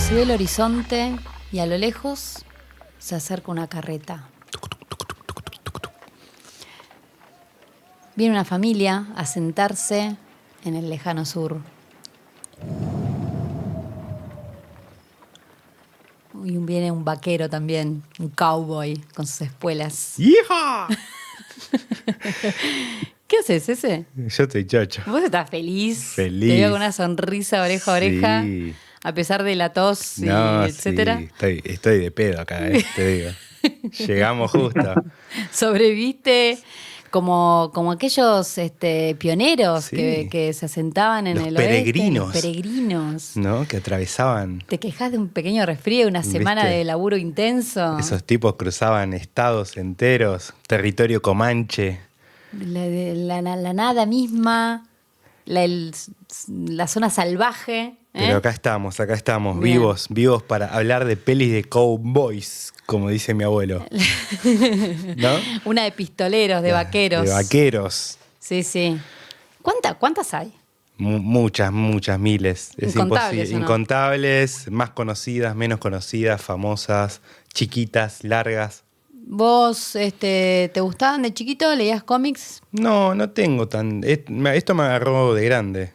Se ve el horizonte y a lo lejos se acerca una carreta. Viene una familia a sentarse en el lejano sur. Y viene un vaquero también, un cowboy con sus espuelas. ¡Hija! ¿Qué haces, ese? Yo estoy chocho. ¿Vos estás feliz? Feliz. Te veo con una sonrisa oreja a oreja, Sí. a pesar de la tos y No, etcétera. sí, estoy de pedo acá, te digo. Llegamos justo. Sobreviviste como aquellos pioneros Sí. que se asentaban en Los el peregrinos. oeste. Los peregrinos. ¿No? Que atravesaban. Te quejas de un pequeño resfrío, una semana ¿Viste? de laburo intenso. Esos tipos cruzaban estados enteros, territorio comanche. La nada misma, la zona salvaje. Pero acá estamos, Bien. vivos para hablar de pelis de cowboys, como dice mi abuelo. ¿No? Una de pistoleros, de vaqueros. De vaqueros. Sí, sí. ¿Cuántas hay? Muchas, miles. Es Incontables, imposible. ¿o no? Incontables, más conocidas, menos conocidas, famosas, chiquitas, largas. ¿Vos te gustaban de chiquito? ¿Leías cómics? No tengo tan... Esto me agarró de grande.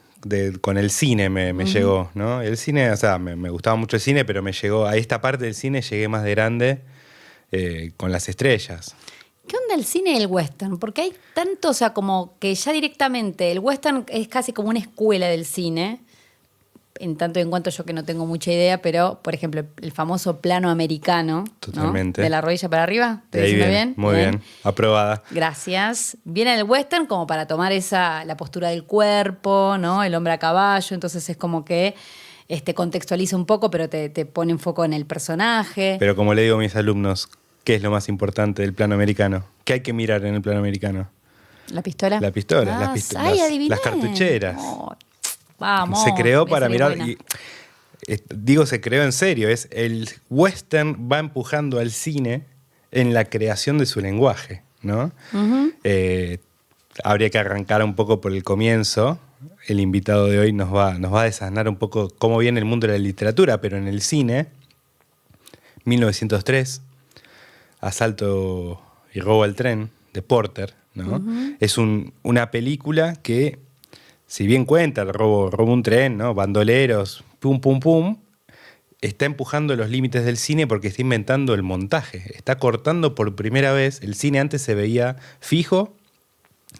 Con el cine me llegó, ¿no? El cine, o sea, me gustaba mucho el cine, pero me llegó... A esta parte del cine llegué más de grande con las estrellas. ¿Qué onda el cine y el western? Porque hay tanto, o sea, como que ya directamente el western es casi como una escuela del cine, en tanto y en cuanto yo que no tengo mucha idea, pero, por ejemplo, el famoso plano americano, Totalmente. ¿no? De la rodilla para arriba, ¿te De ahí diciendo viene, bien? muy bien. Aprobada. Gracias. Viene el western como para tomar la postura del cuerpo, ¿no? El hombre a caballo, entonces es como que contextualiza un poco, pero te pone en foco en el personaje. Pero como le digo a mis alumnos, ¿qué es lo más importante del plano americano? ¿Qué hay que mirar en el plano americano? ¿La pistola? La pistola, Ah, las adiviné. cartucheras. Oh, vamos. Se creó me para salió mirar... buena. Digo, se creó en serio. El western va empujando al cine en la creación de su lenguaje, ¿no? Ujú. Habría que arrancar un poco por el comienzo. El invitado de hoy nos va a desasnar un poco cómo viene el mundo de la literatura, pero en el cine, 1903, Asalto y robo al tren, de Porter, ¿no? Uh-huh. Es una película que, si bien cuenta el robo un tren, ¿no? Bandoleros, pum, pum, pum, está empujando los límites del cine porque está inventando el montaje. Está cortando por primera vez. El cine antes se veía fijo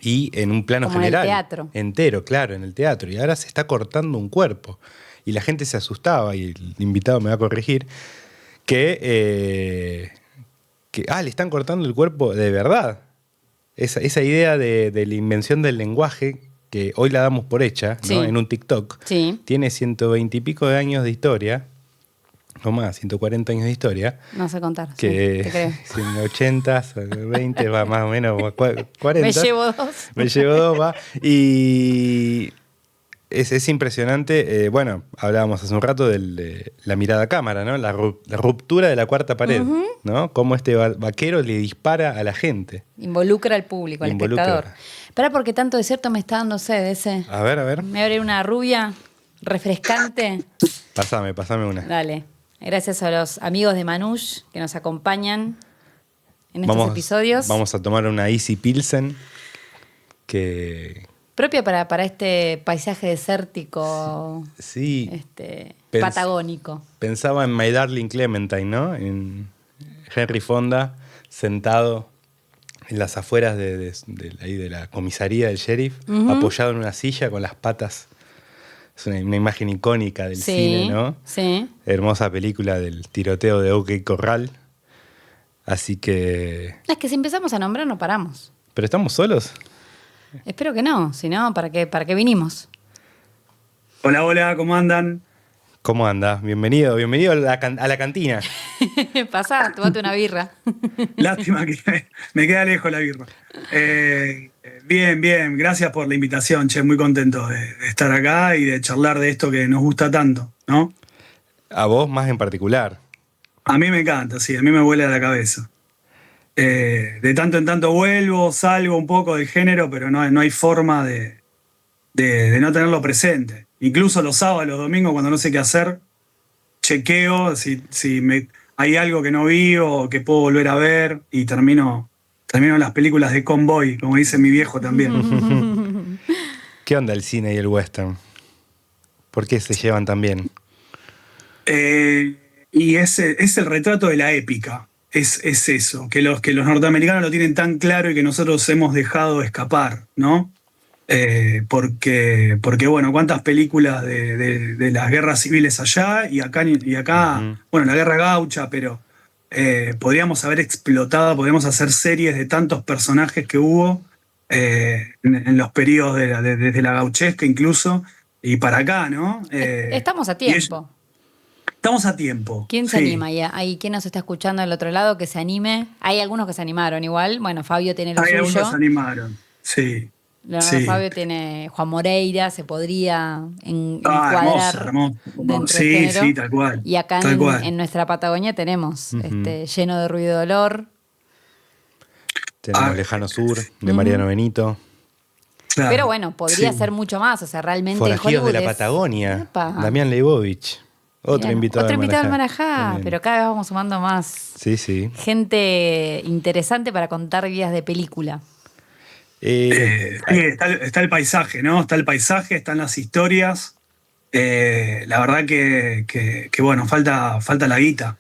y en un plano Como en el general. teatro. Entero, claro, en el teatro. Y ahora se está cortando un cuerpo. Y la gente se asustaba, y el invitado me va a corregir, que le están cortando el cuerpo de verdad. Esa idea de la invención del lenguaje, que hoy la damos por hecha, ¿no? Sí. En un TikTok, Sí. tiene 120 y pico de años de historia, o más, 140 años de historia, No sé contar. que Sí, te creo. si en 80, 20, va más o menos 40. Me llevo dos. Me llevo dos, va. Y es impresionante. Bueno, hablábamos hace un rato de la mirada a cámara, ¿no? La ruptura de la cuarta pared, Uh-huh. ¿no? Cómo este vaquero le dispara a la gente. Involucra al público, al espectador. Espera, porque tanto desierto me está dando sed ese. A ver. Me abre una rubia refrescante. Pásame una. Dale. Gracias a los amigos de Manush que nos acompañan en estos episodios. Vamos a tomar una Easy Pilsen que... Propia para este paisaje desértico, Sí. patagónico. Pensaba en My Darling Clementine, ¿no? En Henry Fonda, sentado en las afueras de la comisaría del sheriff, Uh-huh. apoyado en una silla con las patas. Es una imagen icónica del cine, ¿no? Sí. Hermosa película del tiroteo de OK Corral. Así que... Es que si empezamos a nombrar no paramos. ¿Pero estamos solos? Espero que no, si no, ¿para qué vinimos? Hola, ¿cómo andan? ¿Cómo andas? Bienvenido a la cantina. Pasá, tomate una birra. Lástima que me queda lejos la birra. Bien, gracias por la invitación, che, muy contento de estar acá y de charlar de esto que nos gusta tanto, ¿no? A vos más en particular. A mí me encanta, sí, a mí me vuela la cabeza. De tanto en tanto vuelvo, salgo un poco del género, pero no hay forma de no tenerlo presente. Incluso los sábados, los domingos, cuando no sé qué hacer, chequeo si hay algo que no vi o que puedo volver a ver y termino las películas de convoy, como dice mi viejo también. ¿Qué onda el cine y el western? ¿Por qué se llevan tan bien? Y es el retrato de la épica. Es eso, que los norteamericanos lo tienen tan claro y que nosotros hemos dejado escapar, ¿no? Porque, bueno, cuántas películas de las guerras civiles allá y acá, bueno, la guerra gaucha, pero podríamos haber explotado, podríamos hacer series de tantos personajes que hubo en los periodos desde la gauchesca incluso, y para acá, ¿no? Estamos a tiempo. Estamos a tiempo. ¿Quién se anima? ¿Quién nos está escuchando del otro lado que se anime? Hay algunos que se animaron igual. Bueno, Fabio tiene lo suyo. Hay algunos que se animaron, sí. Leonardo Fabio tiene Juan Moreira, se podría encuadrar hermoso. dentro del género. Sí, tal cual. Y acá en nuestra Patagonia tenemos Lleno de ruido y dolor. Tenemos Lejano Sur, de Mariano Benito. Claro, pero bueno, podría ser mucho más. O sea, realmente Forajidos de la Patagonia, Damián Leibovich. Otro invitado al Marajá, pero cada vez vamos sumando más gente interesante para contar guías de película. Está el paisaje, ¿no? Está el paisaje, están las historias. La verdad que bueno, falta la guita.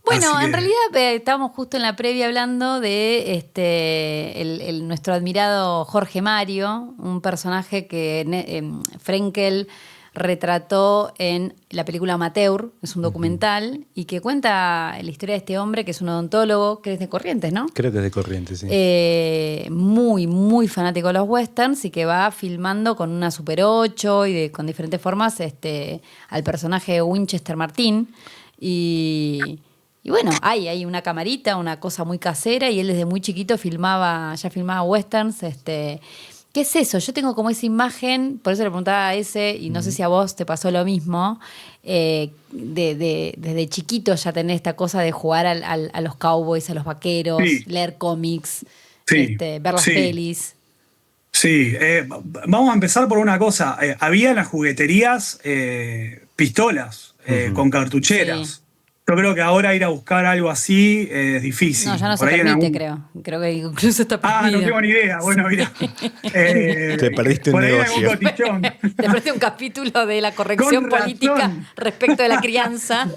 Bueno, en realidad estábamos justo en la previa hablando de nuestro admirado Jorge Mario, un personaje que Frenkel retrató en la película Amateur, es un documental, y que cuenta la historia de este hombre que es un odontólogo, que es de Corrientes, ¿no? Creo que es de Corrientes, sí. Muy, muy fanático de los westerns y que va filmando con una Super 8 y con diferentes formas al personaje de Winchester Martín. Y bueno, hay una camarita, una cosa muy casera, y él desde muy chiquito ya filmaba westerns. ¿Qué es eso? Yo tengo como esa imagen, por eso le preguntaba a ese, y no sé si a vos te pasó lo mismo, desde chiquito ya tenés esta cosa de jugar a los cowboys, a los vaqueros, leer cómics, ver las pelis. Sí, vamos a empezar por una cosa. Había en las jugueterías pistolas con cartucheras. Sí. Yo creo que ahora ir a buscar algo así es difícil. No, ya no se permite, creo. Creo que incluso está permitido. No tengo ni idea. Bueno, mira. Te perdiste un negocio. Te perdiste un capítulo de la corrección política respecto de la crianza.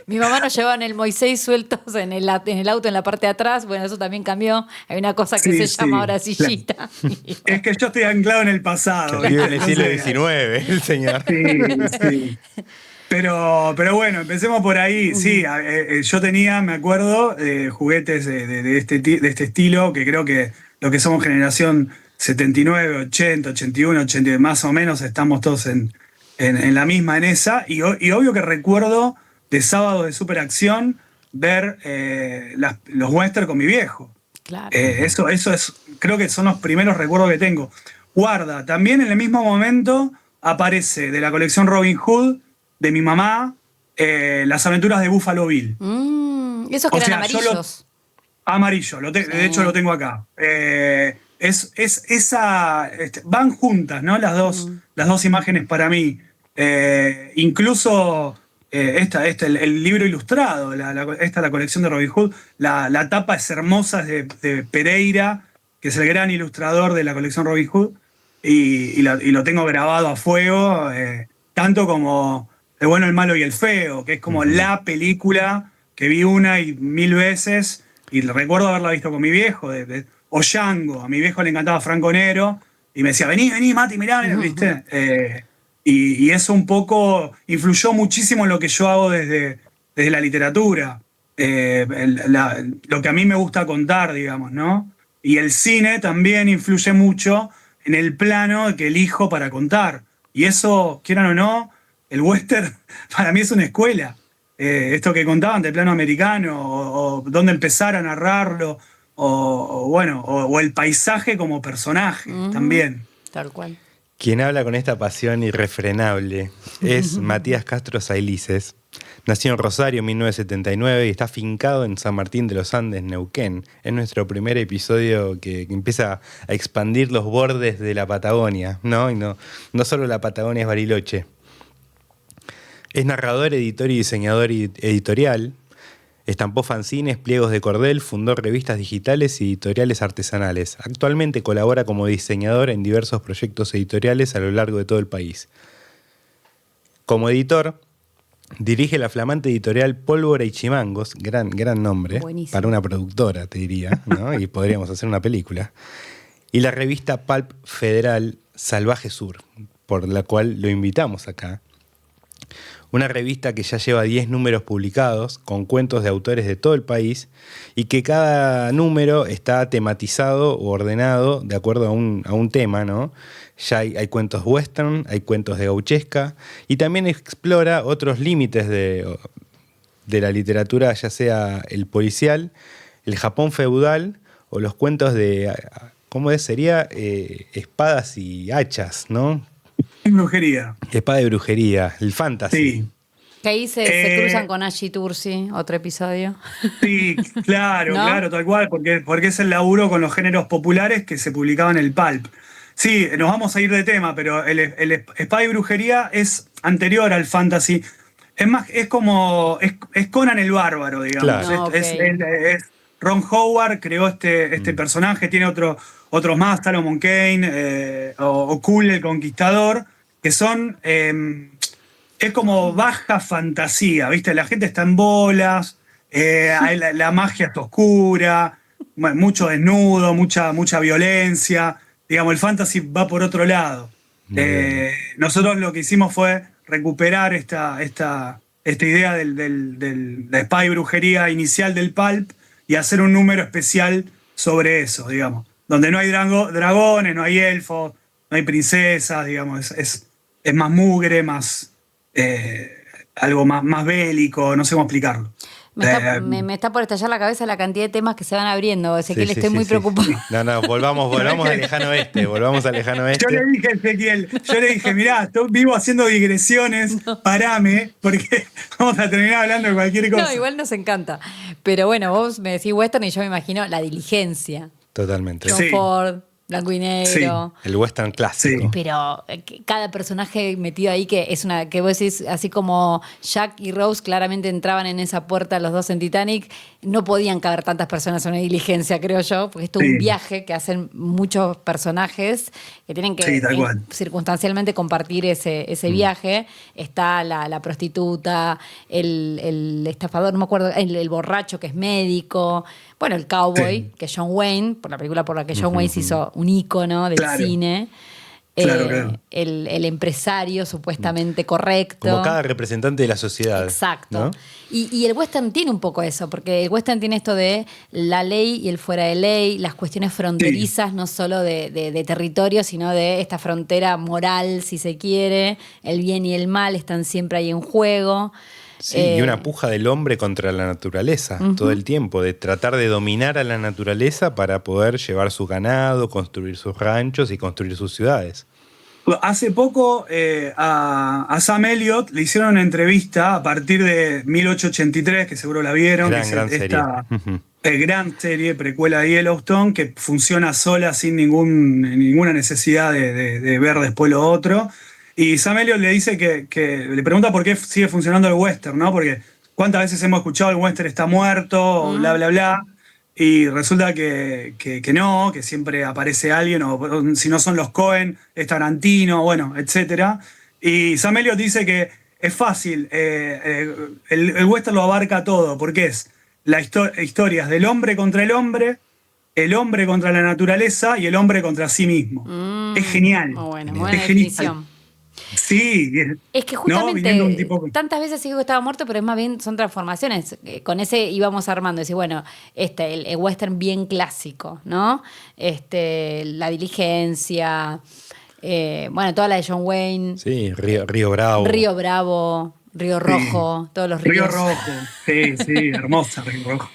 Mi mamá nos llevaba en el Moisés sueltos en el auto en la parte de atrás. Bueno, eso también cambió. Hay una cosa que se llama ahora sillita. Es que yo estoy anclado en el pasado. Que vive en el siglo XIX, el señor. Sí. Pero bueno, empecemos por ahí. Sí, yo tenía, me acuerdo, juguetes de este estilo, que creo que lo que somos generación 79, 80, 81, 80, más o menos estamos todos en la misma en esa. Y obvio que recuerdo de sábado de superacción ver los western con mi viejo. Claro. Eso es, creo que son los primeros recuerdos que tengo. Guarda, también en el mismo momento aparece de la colección Robin Hood de mi mamá, Las aventuras de Buffalo Bill. Esos que eran amarillos. Amarillo, de hecho lo tengo acá. Van juntas, ¿no? Las dos imágenes para mí. Incluso el libro ilustrado, la colección de Robin Hood, la tapa es hermosa, es de Pereira, que es el gran ilustrador de la colección Robin Hood, y lo tengo grabado a fuego, tanto como El bueno, el malo y el feo, que es como la película que vi una y mil veces, y recuerdo haberla visto con mi viejo, o Django. A mi viejo le encantaba Franco Nero, y me decía, vení, Mati, mirá, ¿viste? Y eso un poco influyó muchísimo en lo que yo hago desde la literatura, lo que a mí me gusta contar, digamos, ¿no? Y el cine también influye mucho en el plano que elijo para contar. Y eso, quieran o no, el western para mí es una escuela. Esto que contaban del plano americano, o dónde empezar a narrarlo, o el paisaje como personaje también. Tal cual. Quien habla con esta pasión irrefrenable es Matías Castro Sailices, Nació en Rosario en 1979 y está afincado en San Martín de los Andes, Neuquén. Es nuestro primer episodio que empieza a expandir los bordes de la Patagonia, ¿no? Y no solo la Patagonia es Bariloche. Es narrador, editor y diseñador editorial. Estampó fanzines, pliegos de cordel, fundó revistas digitales y editoriales artesanales. Actualmente colabora como diseñador en diversos proyectos editoriales a lo largo de todo el país. Como editor, dirige la flamante editorial Pólvora y Chimangos, gran nombre, buenísimo, para una productora, te diría, ¿no? Y podríamos hacer una película. Y la revista Pulp Federal Salvaje Sur, por la cual lo invitamos acá. Una revista que ya lleva 10 números publicados, con cuentos de autores de todo el país, y que cada número está tematizado o ordenado de acuerdo a un tema, ¿no? Ya hay cuentos western, hay cuentos de gauchesca, y también explora otros límites de la literatura, ya sea el policial, el Japón feudal, o los cuentos de, ¿cómo es? Sería espadas y hachas, ¿no? Brujería. Espada de brujería, el fantasy. Sí. Que ahí se cruzan con Ashi Tursi, otro episodio. Sí, claro, ¿No? claro, tal cual, porque es el laburo con los géneros populares que se publicaban en el Pulp. Sí, nos vamos a ir de tema, pero el Espada y Brujería es anterior al fantasy. Es más, es Conan el Bárbaro, digamos. Claro. Es Ron Howard creó este personaje, tiene otros más, Salomon Kane o Kul el Conquistador, que son... es como baja fantasía, ¿viste? La gente está en bolas, la magia está oscura, mucho desnudo, mucha violencia. Digamos, el fantasy va por otro lado. Nosotros lo que hicimos fue recuperar esta idea de espada y brujería inicial del Pulp y hacer un número especial sobre eso, digamos. Donde no hay dragones, no hay elfos, no hay princesas, digamos. Es más mugre, más... algo más bélico, no sé cómo explicarlo. Me está por estallar la cabeza la cantidad de temas que se van abriendo. Ezequiel, estoy muy preocupado. No, volvamos al lejano oeste, Yo le dije a Ezequiel, mirá, vivo haciendo digresiones, parame, porque vamos a terminar hablando de cualquier cosa. No, igual nos encanta. Pero bueno, vos me decís western y yo me imagino La Diligencia. Totalmente. John Ford, Blanco y Negro. Sí, el western clásico. Sí. Pero cada personaje metido ahí que vos decís, así como Jack y Rose claramente entraban en esa puerta los dos en Titanic, no podían caber tantas personas en una diligencia, creo yo, porque esto es un viaje que hacen muchos personajes que tienen que circunstancialmente compartir ese viaje. Está la prostituta, el estafador, no me acuerdo, el borracho que es médico, bueno, el cowboy, que es John Wayne, por la película por la que John Wayne se hizo un ícono del cine. Claro. El empresario supuestamente correcto. Como cada representante de la sociedad. Exacto. ¿No? Y el western tiene un poco eso, porque el western tiene esto de la ley y el fuera de ley, las cuestiones fronterizas, no solo de territorio, sino de esta frontera moral, si se quiere. El bien y el mal están siempre ahí en juego. Sí, y una puja del hombre contra la naturaleza todo el tiempo, de tratar de dominar a la naturaleza para poder llevar su ganado, construir sus ranchos y construir sus ciudades. Hace poco a Sam Elliott le hicieron una entrevista a partir de 1883, que seguro la vieron, Gran serie, precuela de Yellowstone, que funciona sola sin ninguna necesidad de ver después lo otro. Y Sam Elliott le dice que le pregunta por qué sigue funcionando el western, ¿no? Porque cuántas veces hemos escuchado el western está muerto, o bla, bla, bla. Y resulta que no, que siempre aparece alguien, o si no son los Coen, es Tarantino, bueno, etc. Y Sam Elliott dice que es fácil, el western lo abarca todo, porque es historias del hombre contra el hombre contra la naturaleza y el hombre contra sí mismo. Es genial. Bueno, buena es definición. genial. Sí. Es que justamente ¿no? Un tipo... tantas veces digo que estaba muerto, pero es más bien son transformaciones. Con ese íbamos armando, decir, bueno, el western bien clásico, ¿no? La Diligencia, bueno, toda la de John Wayne. Sí, Río Bravo. Río Bravo, Río Rojo, todos los ríos. Río Rojo, sí, hermosa Río Rojo.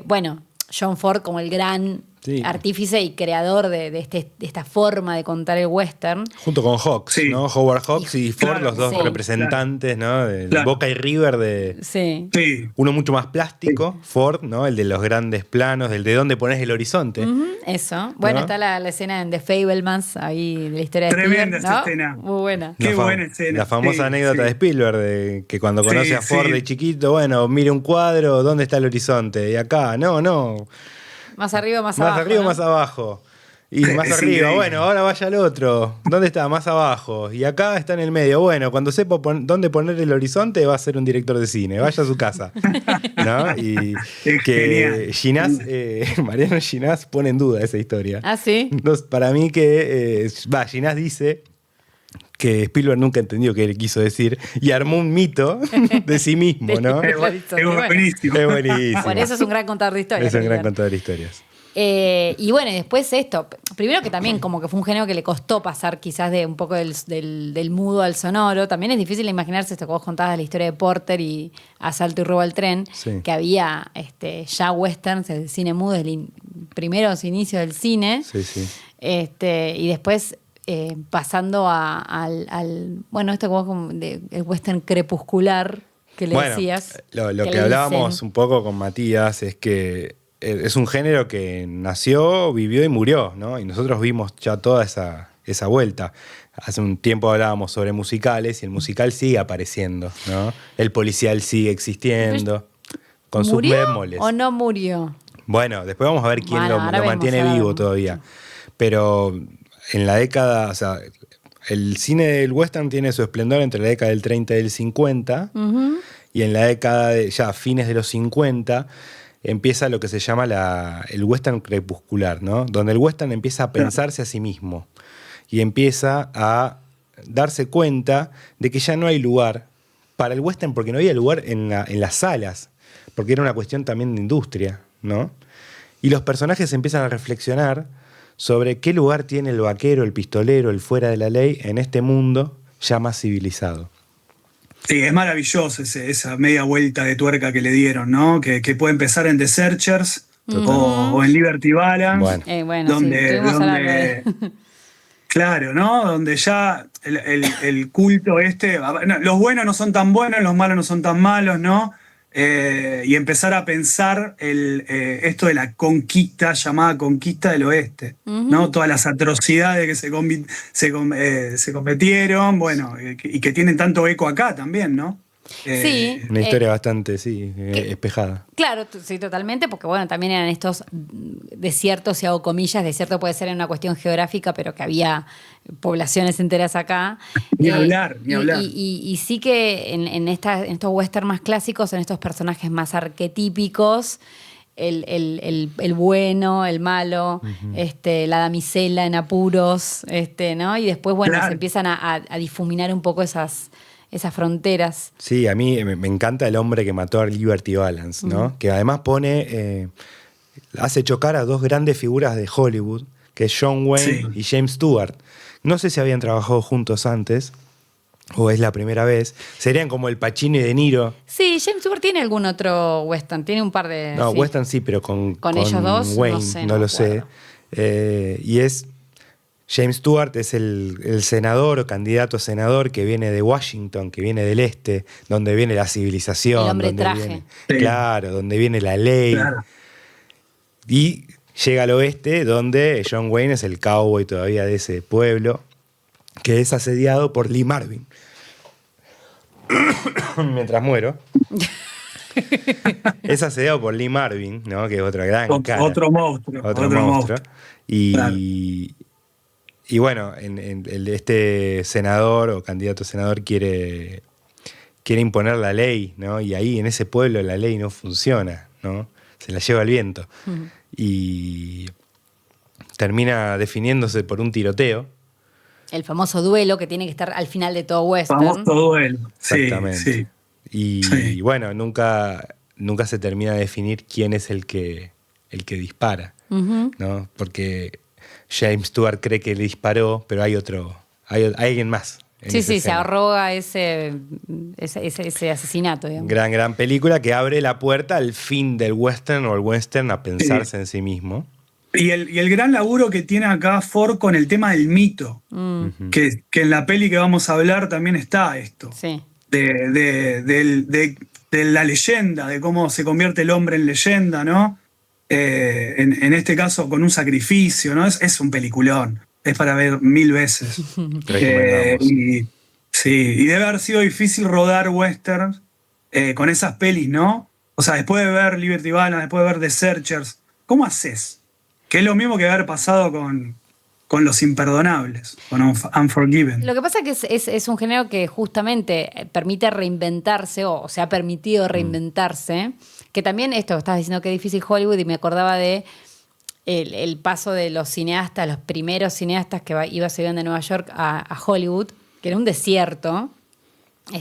Bueno, John Ford como el gran Sí. artífice y creador de esta forma de contar el western. Junto con Hawks, Sí. ¿no? Howard Hawks y Ford, Claro, los dos sí. representantes, ¿no? Del Claro. Boca y River de... Sí. Sí. Uno mucho más plástico, Ford, ¿no? El de los grandes planos, el de dónde pones el horizonte. Ujú, eso. Bueno, ¿No? está la escena en The Fabelmans, ahí de la historia de Tremenda Spielberg, esa ¿no? escena. Muy buena. Qué La fa- buena escena. La famosa Sí, anécdota sí. de Spielberg, de que cuando conoce Sí, a Ford sí. de chiquito, bueno, mire un cuadro, ¿dónde está el horizonte? Y acá, no, Más arriba, más más abajo. arriba, ¿no? más abajo. Y más Es arriba, increíble. bueno, ahora vaya al otro. ¿Dónde está? Más abajo. Y acá está en el medio. Bueno, cuando sepa dónde poner el horizonte, va a ser un director de cine. Vaya a su casa. ¿No? Y Es que genial. Ginás, Mariano Ginás pone en duda esa historia. Ah, sí. Entonces, para mí que, Ginás dice que Spielberg nunca entendió qué le quiso decir y armó un mito de sí mismo, ¿no? Es Es Bueno. buenísimo. Es buenísimo. Por eso es un gran contador de historias. Es un gran Cristian. contador de historias. Y bueno, y después esto. Primero que también como que fue un género que le costó pasar quizás de un poco del mudo al sonoro. También es difícil imaginarse esto que vos contabas de la historia de Porter y Asalto y Robo al Tren, Sí. que había ya westerns, el cine mudo desde el primeros inicios del cine. Sí, sí. Y después pasando bueno, esto que vos el western crepuscular que le Bueno, decías. lo que le hablábamos dicen. un poco con Matías es que es un género que nació, vivió y murió, ¿no? Y nosotros vimos ya toda esa vuelta. Hace un tiempo hablábamos sobre musicales y el musical sigue apareciendo, ¿no? El policial sigue existiendo, con sus ¿Murió bemoles. o no murió? Bueno, después vamos a ver quién Bueno, lo ahora vemos, mantiene ahora vivo vemos. todavía. Pero en la década, o sea, el cine del western tiene su esplendor entre la década del 30 y del 50, y en la década de ya fines de los 50 empieza lo que se llama el western crepuscular, ¿no? Donde el western empieza a pensarse a sí mismo y empieza a darse cuenta de que ya no hay lugar para el western, porque no había lugar en las salas, porque era una cuestión también de industria, ¿no? Y los personajes empiezan a reflexionar sobre qué lugar tiene el vaquero, el pistolero, el fuera de la ley en este mundo ya más civilizado. Sí, es maravilloso esa media vuelta de tuerca que le dieron, ¿no? Que puede empezar en The Searchers o en Liberty Balance. Bueno. Bueno, sí, donde, estuvimos hablando de... claro, ¿no? Donde ya el culto los buenos no son tan buenos, los malos no son tan malos, ¿no? Y empezar a pensar esto de la conquista, llamada conquista del oeste, ¿no? Todas las atrocidades que se cometieron, bueno, y que tienen tanto eco acá también, ¿no? Sí. Una historia bastante, sí, espejada. Claro, sí, totalmente, porque bueno, también eran estos desiertos, si hago comillas, desierto puede ser en una cuestión geográfica, pero que había poblaciones enteras acá. Ni hablar. Y sí que en estos western más clásicos, en estos personajes más arquetípicos, el bueno, el malo, la damisela en apuros, ¿no? Y después, bueno, Claro. se empiezan a difuminar un poco esas fronteras. Sí, a mí me encanta el hombre que mató a Liberty Balance, ¿no? Que además hace chocar a dos grandes figuras de Hollywood, que es John Wayne y James Stewart. No sé si habían trabajado juntos antes, o es la primera vez. Serían como el Pacino y De Niro. Sí, James Stewart tiene algún otro western, tiene un par de... No, sí. western sí, pero con ellos dos, Wayne, no sé, no no lo me sé. Y es... James Stewart es el senador o candidato a senador que viene de Washington, que viene del este, donde viene la civilización. El hombre donde traje. viene- Sí. Claro, donde viene la ley. Claro. Y llega al oeste, donde John Wayne es el cowboy todavía de ese pueblo, que es asediado por Lee Marvin. Mientras muero. Es asediado por Lee Marvin, ¿no? Que es otra gran cara. Otro monstruo. Otro monstruo. Y, Claro. y bueno, este senador o candidato a senador quiere imponer la ley, ¿no? Y ahí en ese pueblo la ley no funciona, ¿no? Se la lleva el viento. Y termina definiéndose por un tiroteo. El famoso duelo que tiene que estar al final de todo western. Famoso duelo. Sí, Exactamente. sí. Y Sí. bueno, nunca se termina de definir quién es el que dispara, ¿no? Porque James Stewart cree que le disparó, pero hay alguien más. en Sí, esa se escena. arroga ese asesinato, digamos. Gran película que abre la puerta al fin del western o el western a pensarse en sí mismo. Y el gran laburo que tiene acá Ford con el tema del mito, que en la peli que vamos a hablar también está esto, Sí. de la leyenda, de cómo se convierte el hombre en leyenda, ¿no? En este caso con un sacrificio, ¿no? Es un peliculón, es para ver 1000 veces. Recomendamos. Y debe haber sido difícil rodar westerns con esas pelis, ¿no? O sea, después de ver Liberty Balance, después de ver The Searchers, ¿cómo haces? Que es lo mismo que haber pasado con Los Imperdonables, con Unforgiven. Lo que pasa es que es un género que justamente permite reinventarse, o se ha permitido reinventarse, que también esto, estabas diciendo que es difícil Hollywood, y me acordaba de el paso de los cineastas, los primeros cineastas que se iban de Nueva York a Hollywood, que era un desierto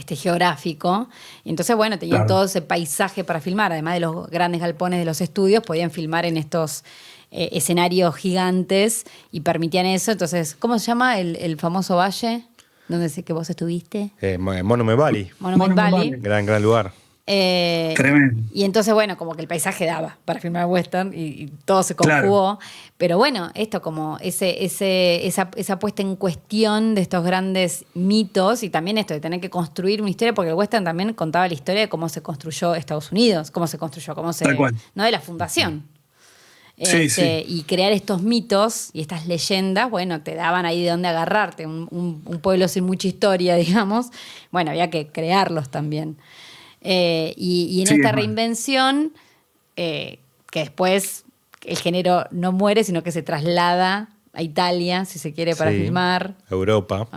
geográfico. Y entonces, bueno, tenían todo ese paisaje para filmar, además de los grandes galpones de los estudios, podían filmar en estos escenarios gigantes y permitían eso. Entonces, ¿cómo se llama el famoso valle donde sé que vos estuviste? Monument Valley. Monument Valley. Gran lugar. Tremendo. Y entonces, bueno, como que el paisaje daba para filmar western y todo se conjugó. Claro. Pero bueno, esto como esa puesta en cuestión de estos grandes mitos, y también esto de tener que construir una historia, porque el western también contaba la historia de cómo se construyó Estados Unidos, Tal cual. ¿no? De la fundación. Sí. Y crear estos mitos y estas leyendas, bueno, te daban ahí de dónde agarrarte. Un pueblo sin mucha historia, digamos. Bueno, había que crearlos también. Y en esta reinvención, que después el género no muere, sino que se traslada a Italia, si se quiere, para filmar. Europa.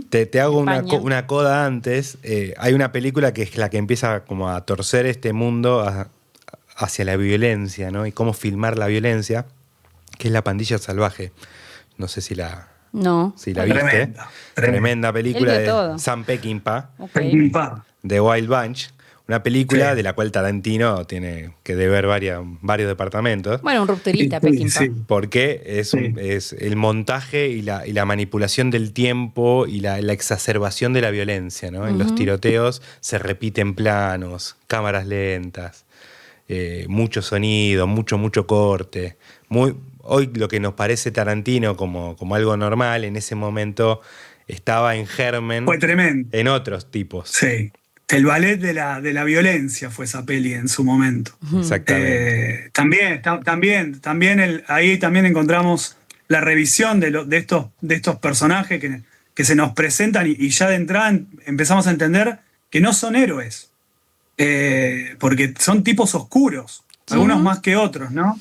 Te hago una coda antes. Hay una película que es la que empieza como a torcer este mundo hacia la violencia, ¿no? Y cómo filmar la violencia, que es La Pandilla Salvaje. No sé si la viste. Tremenda película de Sam Peckinpah. Okay. The Wild Bunch. Una película de la cual Tarantino tiene que deber varios departamentos. Bueno, un rupturista, Peckinpah. Sí. Porque es el montaje y la manipulación del tiempo y la exacerbación de la violencia, ¿no? En los tiroteos se repiten planos, cámaras lentas, mucho sonido, mucho corte. Hoy lo que nos parece Tarantino como algo normal, en ese momento estaba en germen. Fue tremendo. En otros tipos. Sí. El ballet de la violencia fue esa peli en su momento. Exactamente. Ahí también encontramos la revisión de estos personajes que se nos presentan y ya de entrada empezamos a entender que no son héroes. Porque son tipos oscuros, algunos más que otros, ¿no?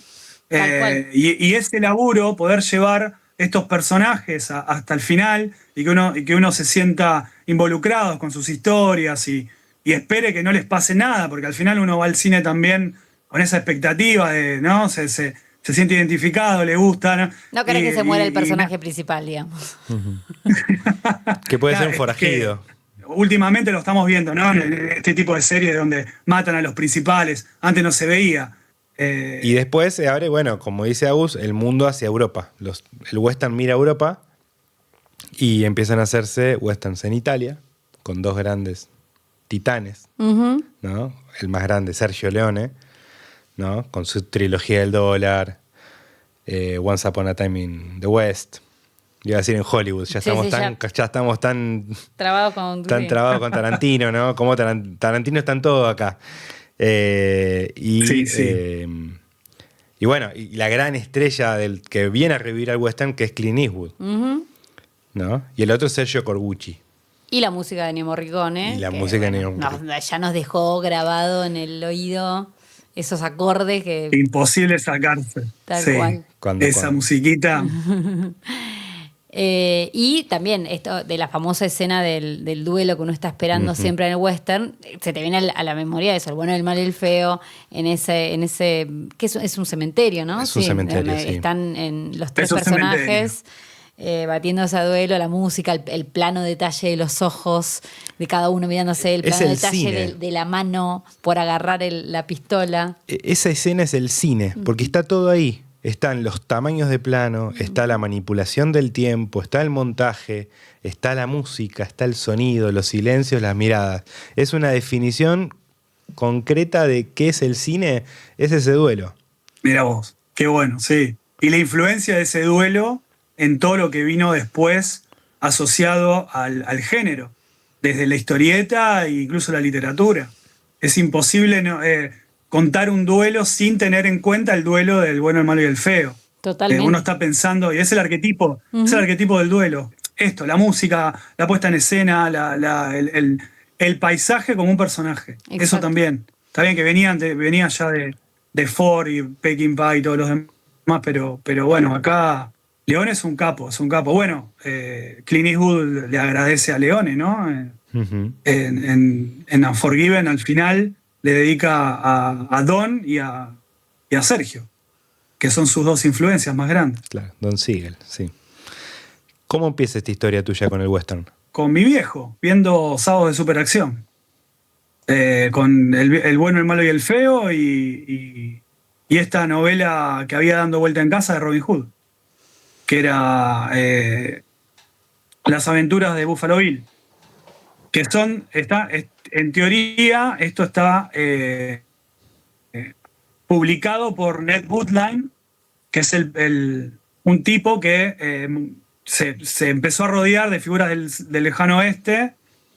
Y ese laburo, poder llevar estos personajes hasta el final y que uno se sienta involucrado con sus historias y espere que no les pase nada, porque al final uno va al cine también con esa expectativa de, ¿no? Se siente identificado, le gusta, ¿no? No querés que se muera el personaje principal, digamos. Que puede ser un forajido. Últimamente lo estamos viendo, ¿no? Este tipo de series donde matan a los principales. Antes no se veía. Y después se abre, bueno, como dice Agus, el mundo hacia Europa. El western mira a Europa y empiezan a hacerse westerns en Italia, con dos grandes titanes, ¿no? El más grande, Sergio Leone, ¿no? Con su trilogía del dólar, Once Upon a Time in the West. Iba a decir en Hollywood, ya estamos tan trabados con Tarantino, ¿no? Como Tarantino está en todo acá. Y bueno, y la gran estrella que viene a revivir al western, que es Clint Eastwood, ¿no? Y el otro es Sergio Corbucci. Y la música de Ennio Morricone. Ya nos dejó grabado en el oído esos acordes que... Imposible sacarse. Tal cual. Esa musiquita. Y también esto de la famosa escena del duelo que uno está esperando siempre en el western, se te viene a la memoria eso, el bueno, el mal y el feo, en ese que es un cementerio, ¿no? Es un cementerio, sí. Están en los tres personajes batiéndose a duelo, la música, el plano detalle de los ojos de cada uno mirándose, el plano detalle de la mano por agarrar la pistola. Esa escena es el cine, porque está todo ahí. Están los tamaños de plano, está la manipulación del tiempo, está el montaje, está la música, está el sonido, los silencios, las miradas. Es una definición concreta de qué es el cine, es ese duelo. Mira vos, qué bueno, sí. y la influencia de ese duelo en todo lo que vino después asociado al género, desde la historieta e incluso la literatura. Es imposible contar un duelo sin tener en cuenta el duelo del bueno, el malo y el feo. Totalmente. Uno está pensando, y es el arquetipo, es el arquetipo del duelo. Esto, la música, la puesta en escena, el paisaje como un personaje. Exacto. Eso también. Está bien que venían ya de Ford y Peckinpah y todos los demás, pero bueno, acá Leone es un capo, es un capo. Bueno, Clint Eastwood le agradece a Leone, ¿no? En Unforgiven, al final, le dedica a Don y a Sergio, que son sus dos influencias más grandes. Claro, Don Siegel, sí. ¿Cómo empieza esta historia tuya con el western? Con mi viejo, viendo Sábados de Superacción. Con el bueno, el malo y el feo y esta novela que había dando vuelta en casa de Robin Hood, que era Las aventuras de Buffalo Bill, que en teoría, esto está publicado por Ned Woodline, que es un tipo que se empezó a rodear de figuras del lejano oeste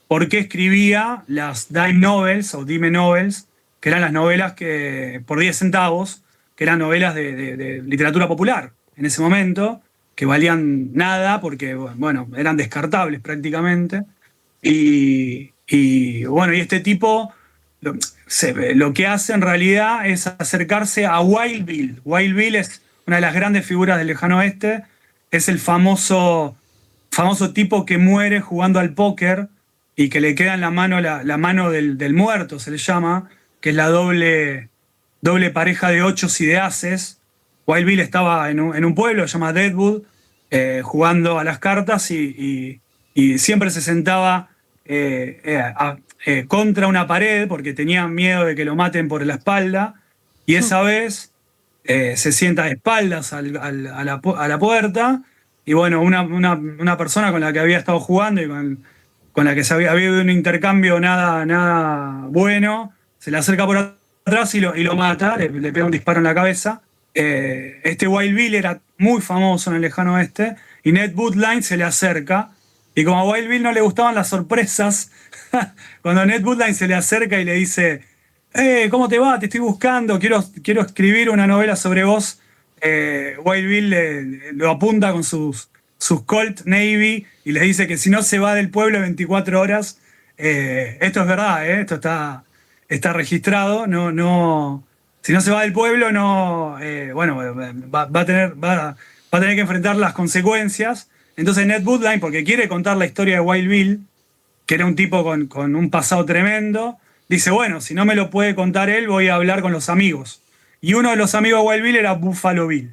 porque escribía las dime novels o dime novels, que eran las novelas que por 10 centavos, que eran novelas de literatura popular en ese momento, que valían nada porque, bueno, eran descartables prácticamente. Y bueno, y este tipo lo que hace en realidad es acercarse a Wild Bill. Wild Bill es una de las grandes figuras del lejano oeste, es el famoso tipo que muere jugando al póker y que le queda en la mano del muerto, se le llama, que es la doble pareja de ochos y de ases. Wild Bill estaba en un pueblo que se llama Deadwood, jugando a las cartas y siempre se sentaba contra una pared porque tenía miedo de que lo maten por la espalda, y esa vez se sienta de espaldas a la puerta, y bueno, una persona con la que había estado jugando y con la que había habido un intercambio nada bueno, se le acerca por atrás y lo mata, le pega un disparo en la cabeza. Este Wild Bill era muy famoso en el lejano oeste y Ned Woodline se le acerca, y como a Wild Bill no le gustaban las sorpresas, cuando Ned Woodline se le acerca y le dice: ¿cómo te va? Te estoy buscando, quiero escribir una novela sobre vos. Wild Bill lo apunta con sus Colt Navy y le dice que si no se va del pueblo en 24 horas, esto es verdad, esto está registrado, si no se va del pueblo, va a tener que enfrentar las consecuencias. Entonces Ned Woodline, porque quiere contar la historia de Wild Bill, que era un tipo con un pasado tremendo, dice: bueno, si no me lo puede contar él, voy a hablar con los amigos. Y uno de los amigos de Wild Bill era Buffalo Bill.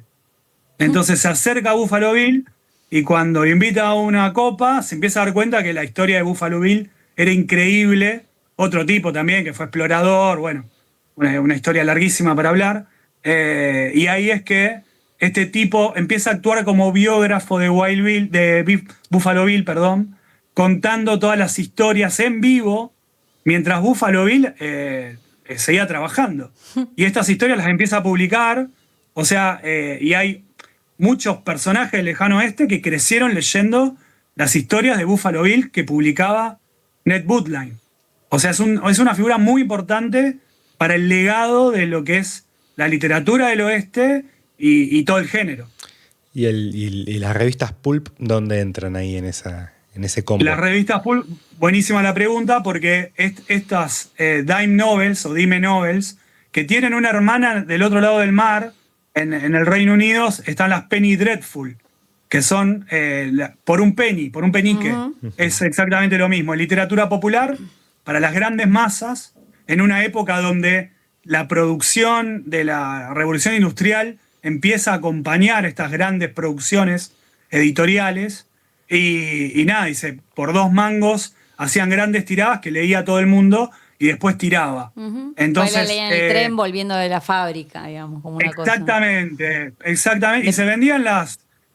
Entonces se acerca a Buffalo Bill y cuando lo invita a una copa, se empieza a dar cuenta que la historia de Buffalo Bill era increíble. Otro tipo también que fue explorador, bueno, una historia larguísima para hablar. Y ahí es que este tipo empieza a actuar como biógrafo de Buffalo Bill, contando todas las historias en vivo, mientras Buffalo Bill seguía trabajando. Y estas historias las empieza a publicar, y hay muchos personajes del lejano oeste que crecieron leyendo las historias de Buffalo Bill que publicaba Ned Woodline. O sea, es una figura muy importante para el legado de lo que es la literatura del oeste y todo el género. ¿Y las revistas Pulp dónde entran ahí en ese combo? Las revistas Pulp, buenísima la pregunta, porque estas dime novels o dime novels, que tienen una hermana del otro lado del mar, en el Reino Unido están las Penny Dreadful, que son por un penique. Es exactamente lo mismo. Literatura popular para las grandes masas, en una época donde la producción de la revolución industrial empieza a acompañar estas grandes producciones editoriales. Y nada, dice, por 2 mangos hacían grandes tiradas que leía todo el mundo y después tiraba. Entonces, leían el tren volviendo de la fábrica, digamos, como una exactamente. Y se vendían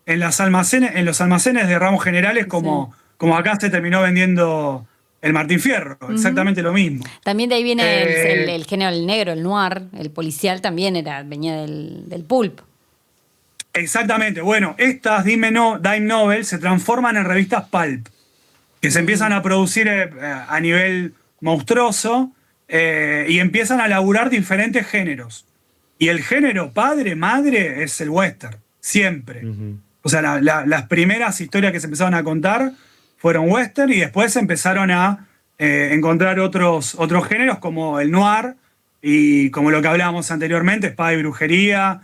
en los almacenes de ramos generales como acá se terminó vendiendo el Martín Fierro, exactamente lo mismo. También de ahí viene el género, el negro, el noir, el policial también venía del pulp. Exactamente. Bueno, estas Dime Novel se transforman en revistas pulp, que se empiezan a producir a nivel monstruoso y empiezan a laburar diferentes géneros. Y el género padre-madre es el western, siempre. O sea, las primeras historias que se empezaron a contar fueron western y después se empezaron a encontrar otros géneros como el noir y como lo que hablábamos anteriormente, espada y brujería.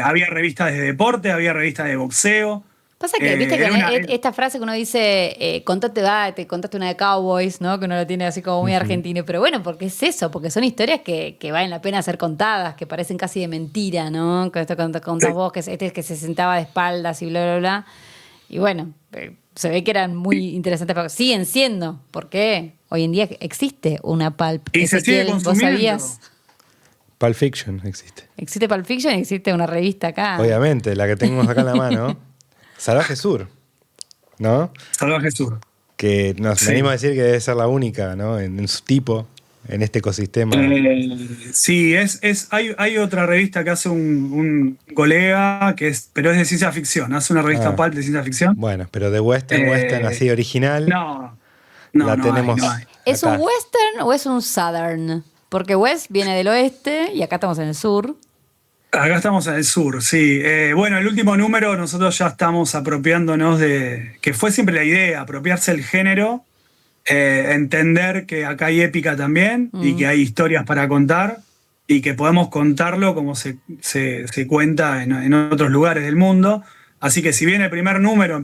Había revistas de deporte, había revistas de boxeo. Pasa que, viste que esta frase que uno dice, contaste una de Cowboys, ¿no? Que uno lo tiene así como muy argentino. Pero bueno, porque es eso, porque son historias que valen la pena ser contadas, que parecen casi de mentira, ¿no? Que esto contás vos, que que se sentaba de espaldas y bla, bla, bla. Y bueno, se ve que eran muy interesantes, pero siguen siendo, porque hoy en día existe una pulp. Y se sigue consumiendo. ¿Vos sabías? Pulp Fiction existe. Existe Pulp Fiction y existe una revista acá. Obviamente, la que tenemos acá en la mano. Salvaje Sur, ¿no? Salvaje Sur. Que nos venimos a decir que debe ser la única, ¿no? En su tipo, en este ecosistema. Sí, hay otra revista que hace un colega, pero es de ciencia ficción. Hace una revista pulp de ciencia ficción. Bueno, pero de western así original. No tenemos. hay. ¿Es un western o es un southern? Porque west viene del oeste y acá estamos en el sur. Acá estamos en el sur, sí. Bueno, el último número nosotros ya estamos apropiándonos que fue siempre la idea, apropiarse el género, entender que acá hay épica también y que hay historias para contar y que podemos contarlo como se cuenta en otros lugares del mundo. Así que si bien el primer número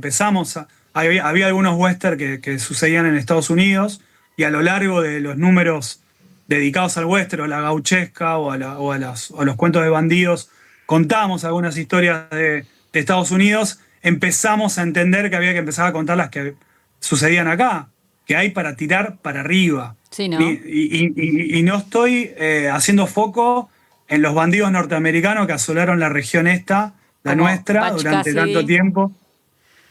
había algunos western que sucedían en Estados Unidos y a lo largo de los números dedicados al western, o a la gauchesca o a los cuentos de bandidos, contamos algunas historias de Estados Unidos, empezamos a entender que había que empezar a contar las que sucedían acá, que hay para tirar para arriba. Sí, ¿no? Y no estoy haciendo foco en los bandidos norteamericanos que asolaron la región la como nuestra, Butch durante Cassidy. tanto tiempo,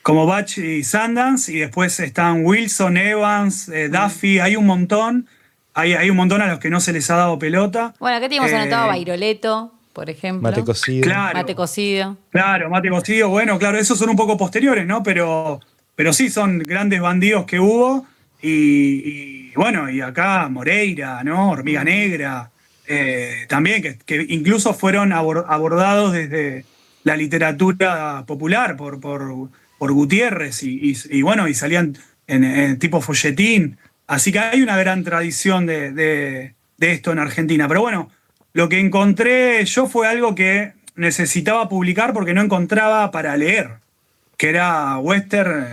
como Butch y Sundance, y después están Wilson, Evans, Duffy, hay un montón. Hay un montón a los que no se les ha dado pelota. Bueno, acá teníamos anotado Bairoleto, por ejemplo. Mate cocido. Claro. Mate cocido. Claro, Mate Cocido, bueno, claro, esos son un poco posteriores, ¿no? Pero sí, son grandes bandidos que hubo. Y bueno, y acá Moreira, ¿no? Hormiga Negra. También, que incluso fueron abordados desde la literatura popular por Gutiérrez. Y bueno, y salían en tipo folletín. Así que hay una gran tradición de esto en Argentina. Pero bueno, lo que encontré yo fue algo que necesitaba publicar porque no encontraba para leer, que era western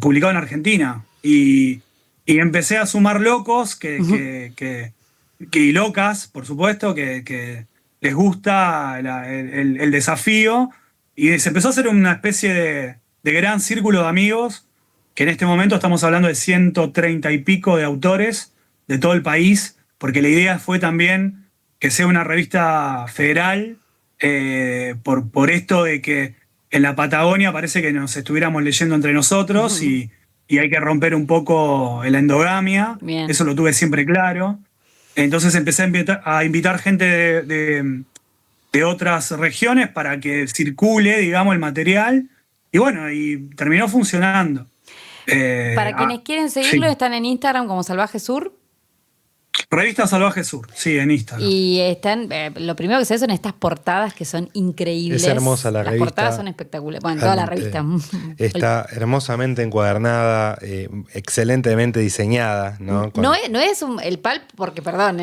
publicado en Argentina. Y empecé a sumar locos y locas, por supuesto, que les gusta el desafío. Y se empezó a hacer una especie de gran círculo de amigos, que en este momento estamos hablando de 130 y pico de autores de todo el país, porque la idea fue también que sea una revista federal, por esto de que en la Patagonia parece que nos estuviéramos leyendo entre nosotros y hay que romper un poco la endogamia. Bien. Eso lo tuve siempre claro. Entonces empecé a invitar gente de otras regiones para que circule, digamos, el material. Y bueno, y terminó funcionando. Para quienes quieren seguirlo, sí. están en Instagram como Salvaje Sur. Revista Salvaje Sur, sí, en Instagram. Y están, lo primero que se ve son estas portadas que son increíbles. Es hermosa la revista. Las portadas son espectaculares. Bueno, toda la revista. Está hermosamente encuadernada, excelentemente diseñada, ¿no? No es el pulp, porque perdón,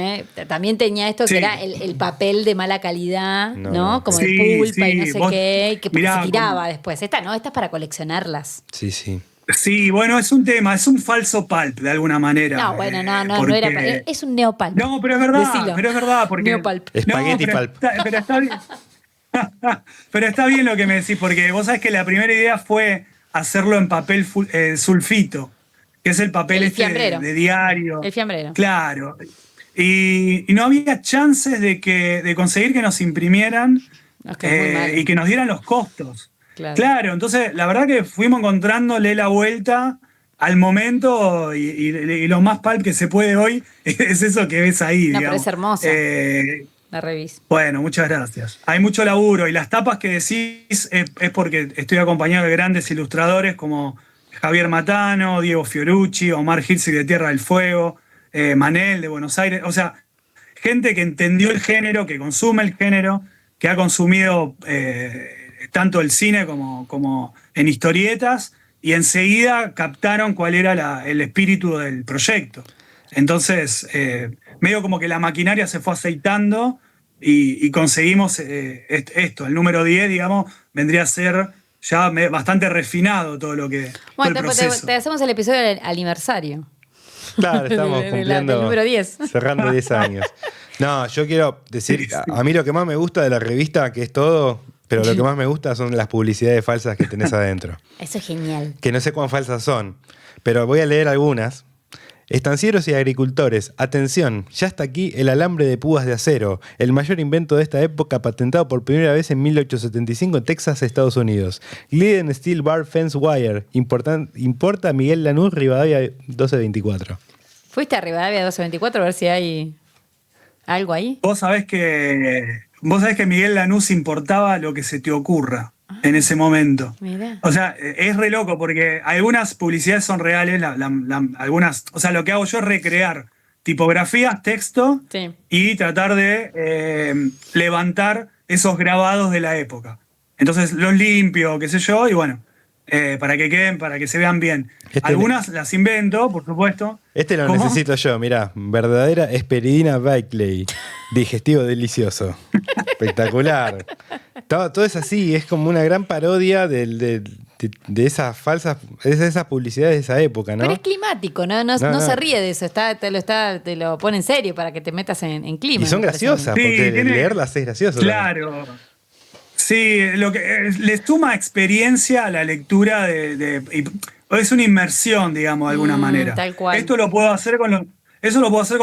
también tenía esto que Sí. era el papel de mala calidad, No. ¿no? Como Sí, de pulpa y no sí, sé vos- qué, y que mirá, se tiraba después. Esta no, esta es para coleccionarlas. Sí, sí. Sí, bueno, es un tema, es un falso pulp de alguna manera. No, bueno, no porque- era. Es un neopulp. No, pero es verdad, Decilo. porque. Neopulp. Espagueti pero pulp. pero está bien. Pero está bien lo que me decís, porque vos sabés que la primera idea fue hacerlo en papel sulfito, que es el papel El fiambrero. de diario. El fiambrero. Claro. Y no había chances de conseguir que nos imprimieran No, es que es muy malo. y que nos dieran los costos. Claro. Claro, entonces la verdad que fuimos encontrándole la vuelta al momento y lo más pulp que se puede hoy es eso que ves ahí. No, pero digamos. es hermosa. la revista. Bueno, muchas gracias. Hay mucho laburo y las tapas que decís es porque estoy acompañado de grandes ilustradores como Javier Matano, Diego Fiorucci, Omar Hirsig de Tierra del Fuego, Manel de Buenos Aires. O sea, gente que entendió el género, que consume el género, que ha consumido tanto el cine como en historietas y enseguida captaron cuál era el espíritu del proyecto. Entonces, medio como que la maquinaria se fue aceitando y conseguimos esto. El número 10, digamos, vendría a ser ya bastante refinado todo lo que fue el Bueno, proceso. te hacemos el episodio del aniversario. Claro, estamos cumpliendo, del número 10. cerrando 10 años. No, yo quiero decir, Sí, sí. a mí lo que más me gusta de la revista, que es todo, pero lo que más me gusta son las publicidades falsas que tenés adentro. Eso es genial. Que no sé cuán falsas son, pero voy a leer algunas. Estancieros y agricultores, atención, ya está aquí el alambre de púas de acero, el mayor invento de esta época, patentado por primera vez en 1875 en Texas, Estados Unidos. Glidden Steel Bar Fence Wire, importa Miguel Lanús, Rivadavia 1224. ¿Fuiste a Rivadavia 1224 a ver si hay algo ahí? Vos sabés que Miguel Lanús importaba lo que se te ocurra en ese momento. Mirá. O sea, es re loco porque algunas publicidades son reales, algunas, o sea, lo que hago yo es recrear tipografías, texto Sí. y tratar de levantar esos grabados de la época. Entonces los limpio, qué sé yo, y bueno, para que queden, para que se vean bien. Algunas las invento, por supuesto. Este lo ¿Cómo? necesito yo, mirá. Verdadera esperidina Bakley. Digestivo delicioso. Espectacular. Todo es así, es como una gran parodia de esas falsas, de esas publicidades de esa época, ¿no? Pero es climático, ¿no? No No. se ríe de eso, te lo pone en serio para que te metas en clima. Y son me parece. graciosas, Sí, porque tiene- leerlas es gracioso. Claro. Sí, lo que le suma experiencia a la lectura es una inmersión, digamos, de alguna manera. Tal cual. Eso lo puedo hacer con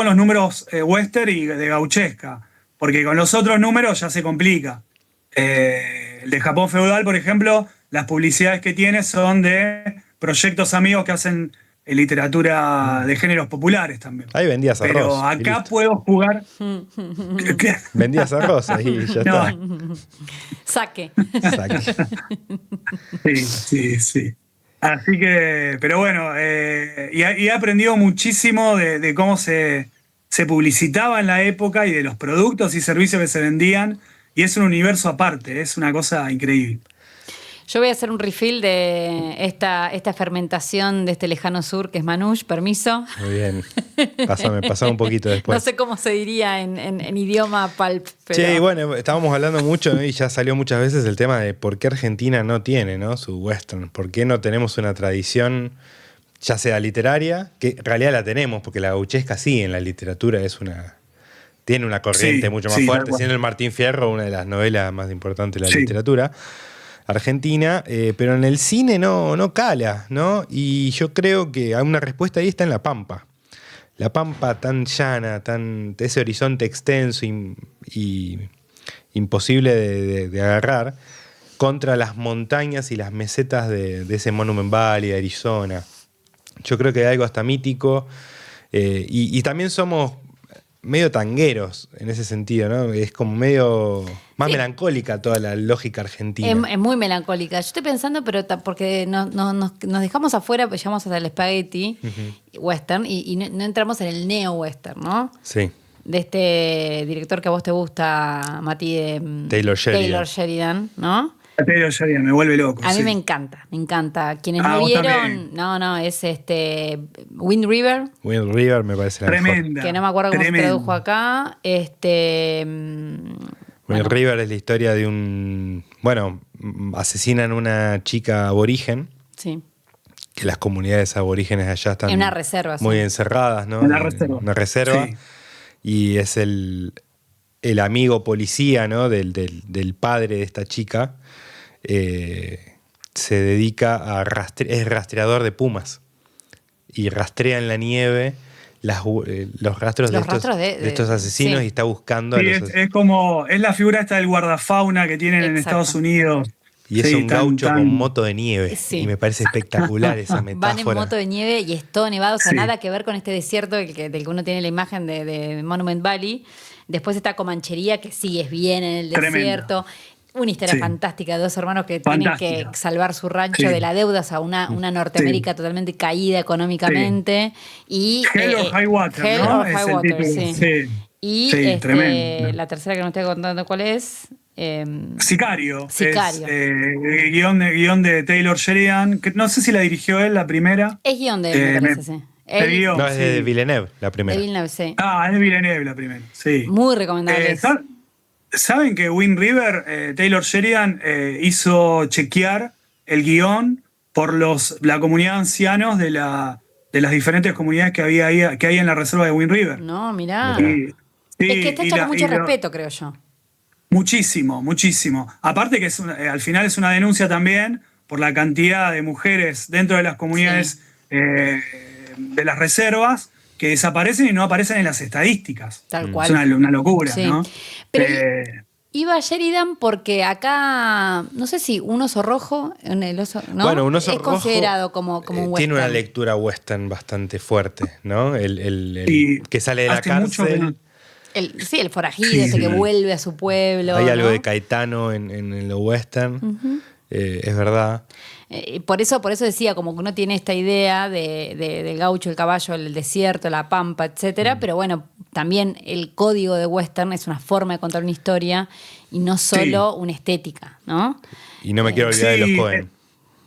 los números western y de gauchesca, porque con los otros números ya se complica. El de Japón feudal, por ejemplo, las publicidades que tiene son de proyectos amigos que hacen literatura de géneros populares también. Ahí vendías arroz. Pero y acá listo. puedo jugar. Vendías arroz y ya está. Saque. Saque. Sí. Así que, pero bueno, y he aprendido muchísimo de cómo se publicitaba en la época y de los productos y servicios que se vendían. Y es un universo aparte, es una cosa increíble. Yo voy a hacer un refill de esta fermentación de este lejano sur que es Manush, permiso. Muy bien. Pásame un poquito después. No sé cómo se diría en idioma pulp. Pero... Che, bueno, estábamos hablando mucho, ¿no? Y ya salió muchas veces el tema de por qué Argentina no tiene, ¿no?, su western. ¿Por qué no tenemos una tradición, ya sea literaria, que en realidad la tenemos, porque la gauchesca sí en la literatura tiene una corriente Sí, mucho más sí, fuerte, tal cual. siendo el Martín Fierro una de las novelas más importantes de la Sí. literatura argentina, pero en el cine no cala, ¿no? Y yo creo que una respuesta ahí está en La Pampa. La Pampa tan llana, ese horizonte extenso y imposible de agarrar, contra las montañas y las mesetas de ese Monument Valley, de Arizona. Yo creo que hay algo hasta mítico, y también somos medio tangueros en ese sentido, ¿no? Es como medio más Sí. melancólica toda la lógica argentina. Es muy melancólica. Yo estoy pensando, pero porque nos dejamos afuera, pues llegamos hasta el spaghetti western y no entramos en el neo-western, ¿no? Sí. De este director que a vos te gusta, Mati, de Taylor Sheridan. Taylor Sheridan, ¿no? Taylor Sheridan me vuelve loco. A mí sí. me encanta. Quienes Ah, no vos vieron, también. no, es Wind River, Will River me parece la mejor. Tremenda. que no me acuerdo cómo se tremenda. tradujo acá. Will Bueno, River es la historia de asesinan una chica aborigen, sí. que las comunidades aborígenes allá están En una reserva, sí. muy encerradas, ¿no? En la reserva. Una reserva. Sí. Y es el amigo policía, ¿no?, del padre de esta chica. Se dedica a es rastreador de pumas. Y rastrea en la nieve los rastros, Los de, rastros de estos asesinos, sí. y está buscando Sí, a los es como, es la figura esta del guardafauna que tienen en Exacto. Estados Unidos, Y es Sí, un gaucho tan- con moto de nieve. Sí. Y me parece espectacular esa metáfora. Van en moto de nieve y es todo nevado, o sea, Sí. nada que ver con este desierto del que uno tiene la imagen de Monument Valley. Después está Comanchería, que sí es bien en el Tremenda. desierto. Una historia Sí. fantástica de dos hermanos que tienen que Fantástica. salvar su rancho Sí. de la deuda, o sea, una Norteamérica totalmente caída económicamente. Y, Hell or High Water, Hell ¿no? or High Es el Water, título. sí. Sí. Y Sí, tremendo. la tercera que no estoy contando cuál es. Sicario. Sicario. Es guión de Taylor Sheridan, que no sé si la dirigió él la primera. Es guión de él, me parece, sí. El guión, No, es de sí. Villeneuve, la De primera. Villeneuve, sí. Ah, es Villeneuve la primera, sí. Muy recomendable. ¿Saben que Wind River, Taylor Sheridan, hizo chequear el guión por la comunidad de ancianos de las diferentes comunidades que hay en la reserva de Wind River? No, mirá. Y- sí, Es que está y hecha la- con mucho y lo- respeto, creo yo. Muchísimo, muchísimo. Aparte que al final es una denuncia también por la cantidad de mujeres dentro de las comunidades de las reservas que desaparecen y no aparecen en las estadísticas. Tal Es cual. una locura, Sí. ¿no? Pero Eh, iba a Sheridan porque acá, no sé si un oso rojo, el oso, ¿no? Bueno, un oso es rojo, considerado como un western. tiene una lectura western bastante fuerte, ¿no? Y Que sale de la hace mucho que cárcel. Sí, el forajido, Sí, ese que sí. vuelve a su pueblo. Hay algo ¿no? de Caetano en lo western. Es verdad. Por eso decía, como que uno tiene esta idea del gaucho, el caballo, el desierto, la pampa, etcétera, pero bueno, también el código de western es una forma de contar una historia y no solo una estética, ¿no? Y no me quiero olvidar de sí, los Coen.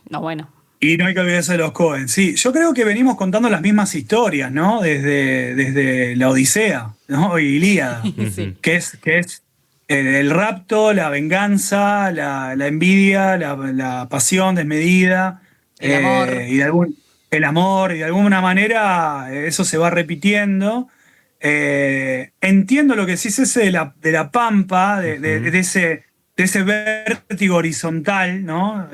No, bueno. Y no hay que olvidarse de los Coen. Sí, yo creo que venimos contando las mismas historias, ¿no? Desde la Odisea, ¿no? Y Ilíada. Sí. Que es el rapto, la venganza, la envidia, la pasión desmedida. El amor. El amor, y de alguna manera eso se va repitiendo. Entiendo lo que decís ese de la pampa, de ese vértigo horizontal, ¿no?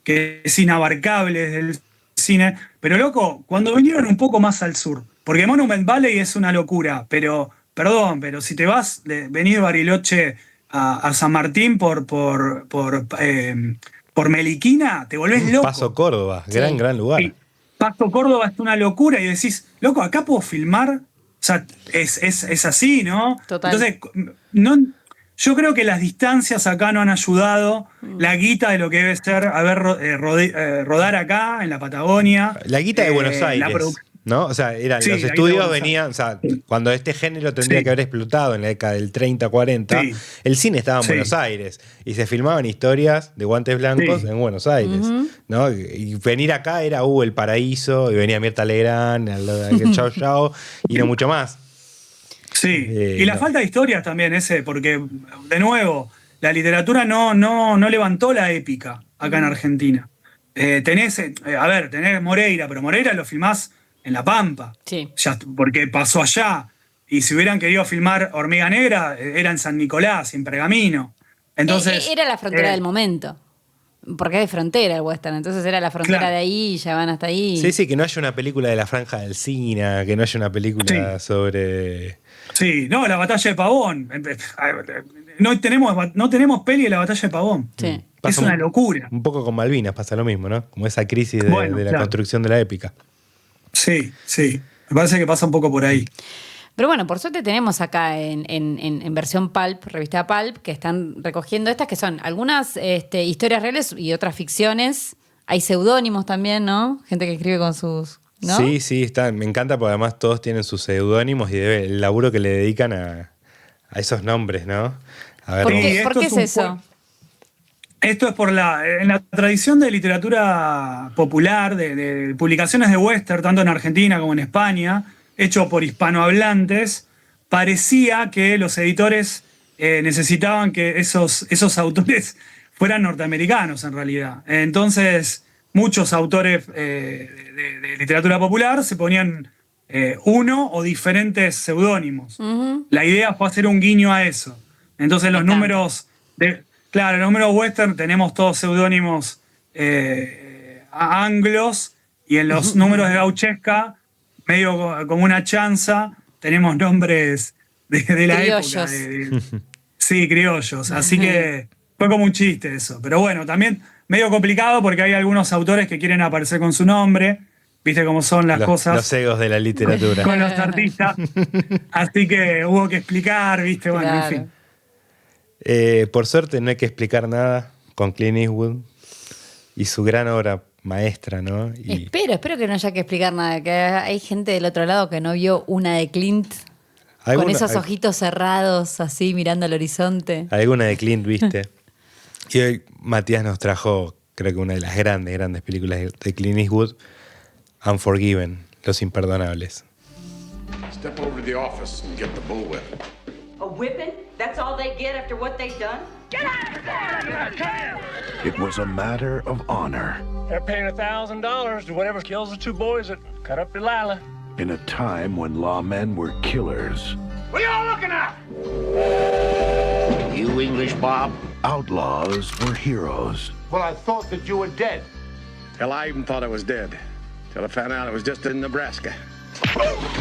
Que es inabarcable desde el cine. Pero loco, cuando vinieron un poco más al sur, porque Monument Valley es una locura, pero, perdón, pero si te vas, venís de Bariloche a San Martín por Meliquina, te volvés loco. Paso Córdoba, Sí. gran lugar. Y Pasto Córdoba es una locura y decís, loco, acá puedo filmar. O sea, es así, ¿no? Total. Entonces, yo creo que las distancias acá no han ayudado. La guita de lo que debe ser rodar acá en la Patagonia. La guita de Buenos la Aires, produ- ¿no? O sea, Sí, los la guita de estudios Buenos venían, o sea, cuando este género tendría Sí. que haber explotado en la década del 30, 40, Sí. el cine estaba en Sí. Buenos Aires y se filmaban historias de guantes blancos Sí. en Buenos Aires, ¿no? Y venir acá era el paraíso, y venía Mirta Legrand, el Chao Chao, y no mucho más. Sí, y la no. falta de historias también, porque, de nuevo, la literatura no levantó la épica acá en Argentina. Tenés Moreira, pero Moreira lo filmás en La Pampa, Sí. ya, porque pasó allá. Y si hubieran querido filmar Hormiga Negra, era en San Nicolás, en Pergamino. Entonces, Era la frontera del momento. Porque es de frontera el western, entonces era la frontera Claro. de ahí y ya van hasta ahí. Sí, sí, que no haya una película de la Franja del Sina, que no haya una película sobre... Sí, no, la batalla de Pavón. No tenemos peli de la batalla de Pavón. Sí. Es Pasa una locura. Un poco con Malvinas pasa lo mismo, ¿no? Como esa crisis de, Bueno, de la claro. construcción de la épica. Sí, sí. Me parece que pasa un poco por ahí. Pero bueno, por suerte tenemos acá en versión Pulp, revista Pulp, que están recogiendo estas que son algunas historias reales y otras ficciones. Hay seudónimos también, ¿no? Gente que escribe con sus... ¿no? Sí, sí, me encanta porque además todos tienen sus seudónimos y el laburo que le dedican a esos nombres, ¿no? A ver, ¿Por Sí, qué, esto ¿por qué es es un eso? Esto es en la tradición de literatura popular, de publicaciones de western, tanto en Argentina como en España, hecho por hispanohablantes, parecía que los editores necesitaban que esos autores fueran norteamericanos en realidad. Entonces, muchos autores de literatura popular se ponían uno o diferentes seudónimos. La idea fue hacer un guiño a eso. Entonces, los encanta. números Claro, en los números western tenemos todos seudónimos anglos, y en los números de gauchesca, medio como una chanza, tenemos nombres de la Criollos. época. Sí, criollos. Así que Fue como un chiste eso. Pero bueno, también medio complicado porque hay algunos autores que quieren aparecer con su nombre. Viste cómo son las cosas Los egos de la literatura. con los artistas. Así que hubo que explicar, viste, bueno, en Claro. fin. Por suerte no hay que explicar nada con Clint Eastwood y su gran obra maestra, ¿no? Y Espero que no haya que explicar nada, que hay gente del otro lado que no vio una de Clint con alguna- esos ojitos cerrados, así mirando al horizonte. alguna de Clint, viste. Y hoy Matías nos trajo, creo que una de las grandes películas de Clint Eastwood, Unforgiven, Los Imperdonables. Step over to the office and get the bullwhip. A whipping? That's all they get after what they've done? It was a matter of honor They're paying $1,000 to whatever kills the 2 boys that cut up Delilah. in a time when lawmen were killers. What are y'all looking at? You English, Bob? Outlaws were heroes. Well, I thought that you were dead. Hell, I even thought I was dead. Till I found out I was just in Nebraska.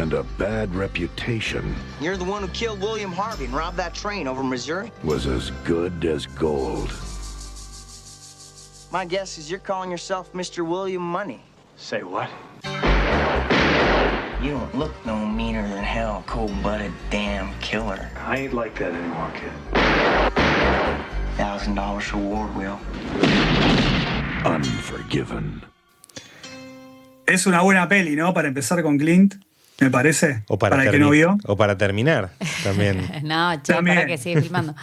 And a bad reputation You're the one who killed William Harvey and robbed that train over in Missouri? was as good as gold. My guess is you're calling yourself Mr. William Money. Say what? You don't look no meaner than hell, cold-blooded damn killer. I ain't like that anymore, kid. $1,000 reward, Will. Unforgiven. Es una buena peli, ¿no? Para empezar con Clint, me parece. Para el que no vio. O para terminar también. No, che, También. para que sigue filmando.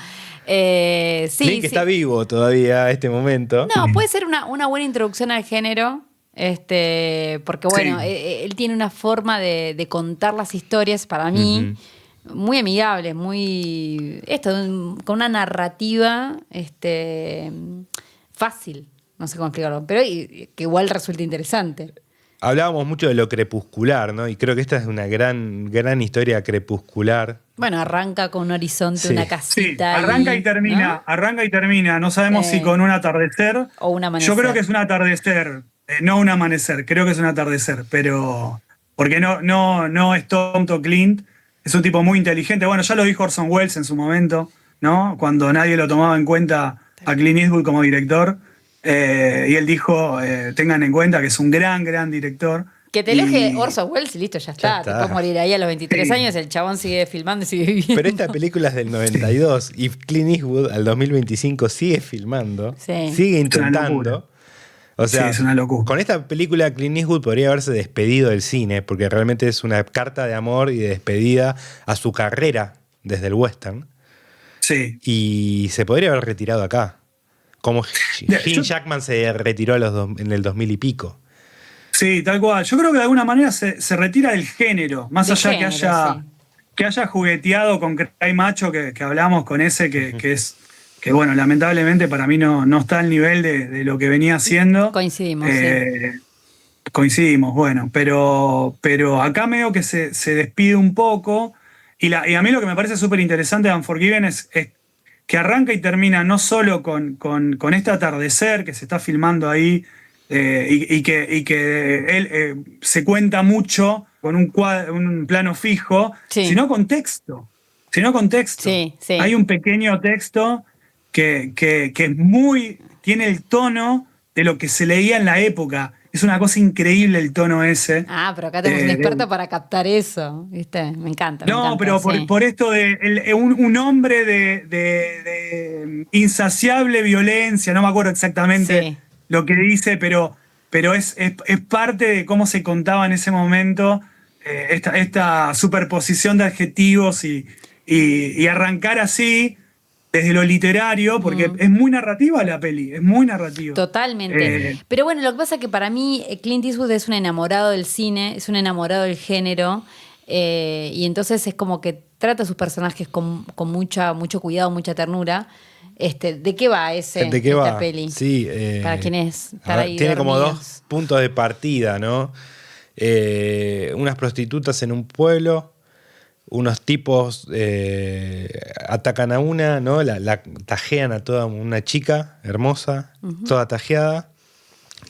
Sí, Clint que está vivo todavía a este momento. No, puede ser una buena introducción al género, porque bueno, Sí. él tiene una forma de contar las historias, para mí, muy amigable, con una narrativa fácil, no sé cómo explicarlo, pero que igual resulta interesante. Hablábamos mucho de lo crepuscular, ¿no? Y creo que esta es una gran historia crepuscular. Bueno, arranca con un horizonte, Sí. una Sí, casita. arranca ahí, y termina, ¿no? arranca y termina. No sabemos Sí. si con un atardecer. O un amanecer. Yo creo que es un atardecer, no un amanecer, creo que es un atardecer, pero porque no es tonto Clint, es un tipo muy inteligente. Bueno, ya lo dijo Orson Welles en su momento, ¿no? Cuando nadie lo tomaba en cuenta a Clint Eastwood como director. Y él dijo, tengan en cuenta que es un gran director. Que te Y- elogie Orson Welles y listo, ya está. está. Te puedes morir ahí a los 23 Sí. años, el chabón sigue filmando y sigue viviendo. Pero esta película es del 92 y Clint Eastwood al 2025 sigue filmando, Sí. sigue Es una locura. intentando. O sea, Sí, es una locura. con esta película Clint Eastwood podría haberse despedido del cine porque realmente es una carta de amor y de despedida a su carrera desde el western Sí. y se podría haber retirado acá. Como yo- Hugh Jackman se retiró en el 2000 y pico. Sí, tal cual. Yo creo que de alguna manera se retira del género, más Del allá género, que haya jugueteado con Cry Macho, que hablamos con ese, que bueno, lamentablemente para mí no está al nivel de lo que venía haciendo. Coincidimos, Coincidimos, bueno, pero acá medio que se despide un poco. Y a mí lo que me parece súper interesante de Unforgiven es que arranca y termina no solo con este atardecer que se está filmando ahí y que él se cuenta mucho con un plano fijo, Sí. sino con texto. Sí, sí. Hay un pequeño texto que tiene el tono de lo que se leía en la época. Es una cosa increíble el tono ese. Ah, pero acá tenemos un experto para captar eso, ¿viste? Me encanta. me No, encanta, pero sí. por esto de un hombre de insaciable violencia, no me acuerdo exactamente Sí. lo que dice, pero es parte de cómo se contaba en ese momento esta superposición de adjetivos y arrancar así desde lo literario, porque es muy narrativa la peli, es muy narrativa. Totalmente. Pero bueno, lo que pasa es que para mí Clint Eastwood es un enamorado del cine, es un enamorado del género, y entonces es como que trata a sus personajes con mucho cuidado, mucha ternura. ¿De qué va ¿De qué esta va? peli? Sí, Para quienes a ver, ahí tiene como dormidos. dos puntos de partida, ¿no? Unas prostitutas en un pueblo, unos tipos atacan a una, ¿no? La tajean a toda una chica hermosa, toda tajeada.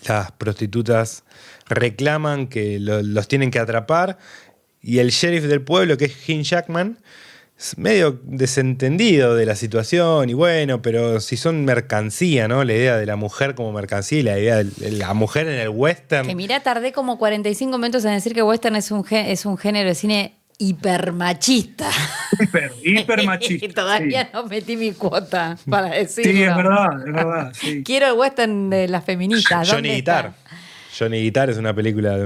Las prostitutas reclaman que los tienen que atrapar y el sheriff del pueblo, que es Hugh Jackman, es medio desentendido de la situación y bueno, pero si son mercancía, ¿no? La idea de la mujer como mercancía y la idea de la mujer en el western. Que mirá, tardé como 45 minutos en decir que western es un género de cine hipermachista. Hiper machista. Y todavía no metí mi cuota para decirlo. Sí, es verdad, sí. Quiero el western de las feministas. Johnny ¿Dónde Guitar. está? Johnny Guitar es una película de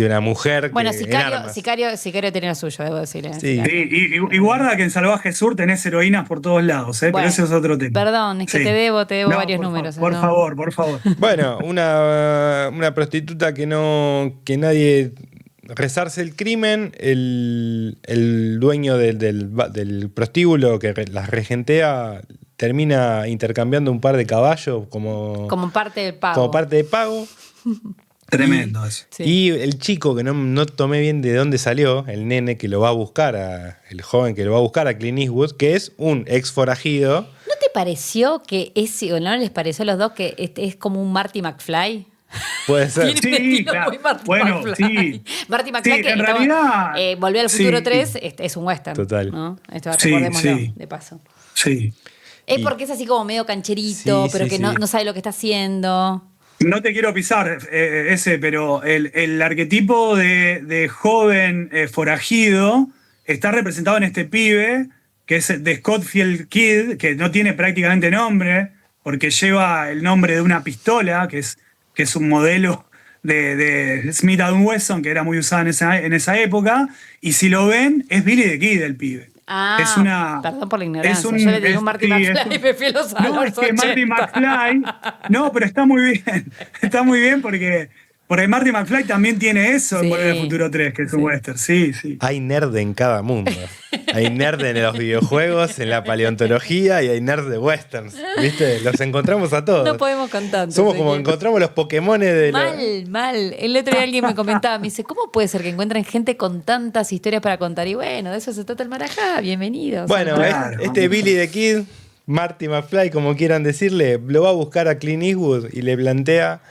una mujer Bueno, que, en armas. Sicario tenía lo suyo, debo decir. Sí. Sí, y guarda que en Salvaje Sur tenés heroínas por todos lados, pero Bueno, ese es otro tema. Perdón, es que Sí. te debo No, varios por números. Por ¿no? favor, por favor. Bueno, una prostituta que nadie rezarse el crimen, el dueño del prostíbulo que las regentea termina intercambiando un par de caballos como parte del pago. como parte de pago. Tremendo eso. Sí. Y el chico que no tomé bien de dónde salió, el nene que lo va a buscar, el joven que lo va a buscar a Clint Eastwood, que es un ex forajido. ¿No te pareció que o no les pareció a los dos que es como un Marty McFly? Puede ser. Tiene un Sí, estilo claro. muy Marty Bueno, McFly. sí. Marty McFly, Sí, que en realidad, Volver al Futuro sí. 3 es un western. Total. ¿no? Esto Sí, recordémoslo, sí. de paso. Sí. Es Y- porque es así como medio cancherito, Sí, pero sí, que sí. no sabe lo que está haciendo. No te quiero pisar pero el arquetipo de joven forajido está representado en este pibe, que es de Scottfield Kid, que no tiene prácticamente nombre, porque lleva el nombre de una pistola, que es un modelo de Smith & Wesson, que era muy usada en esa época, y si lo ven, es Billy the Kid el pibe. Perdón por la ignorancia. es un- Yo le digo es- Marty sí, McFly es un- y me fui a los No, años es que Marty 80. McFly. No, pero está muy bien. Está muy bien porque Marty McFly también tiene eso en Sí. Volver al Futuro 3, que es un western. Sí, sí. Hay nerd en cada mundo. Hay nerd en los videojuegos, en la paleontología y hay nerd de westerns. ¿Viste? Los encontramos a todos. No podemos con tanto. Somos así como que- encontramos los Pokémones de Mal. El otro día alguien me comentaba, me dice, ¿cómo puede ser que encuentren gente con tantas historias para contar? Y bueno, de eso se trata el Marajá, bienvenidos. Bueno, Claro. este Billy the Kid, Marty McFly, como quieran decirle, lo va a buscar a Clint Eastwood y le plantea,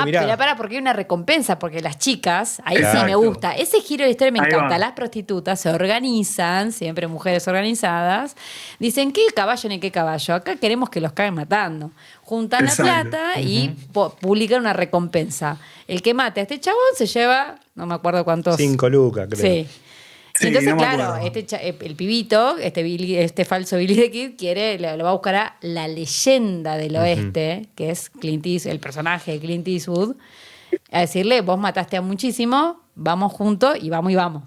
mirá. Pero porque hay una recompensa, porque las chicas, ahí sí Exacto. me gusta. Ese giro de la historia me Ahí encanta. va. Las prostitutas se organizan, siempre mujeres organizadas, dicen, ¿qué caballo ni qué caballo? Acá queremos que los caigan matando. Juntan Exacto. la plata y publican una recompensa. El que mate a este chabón se lleva, no me acuerdo cuántos. 5 lucas, creo. Sí. Sí, Entonces, no me claro, acuerdo. el pibito, este falso Billy the Kid, lo va a buscar a la leyenda del oeste, que es Clint Eastwood, el personaje de Clint Eastwood, a decirle, vos mataste a muchísimo, vamos juntos y vamos.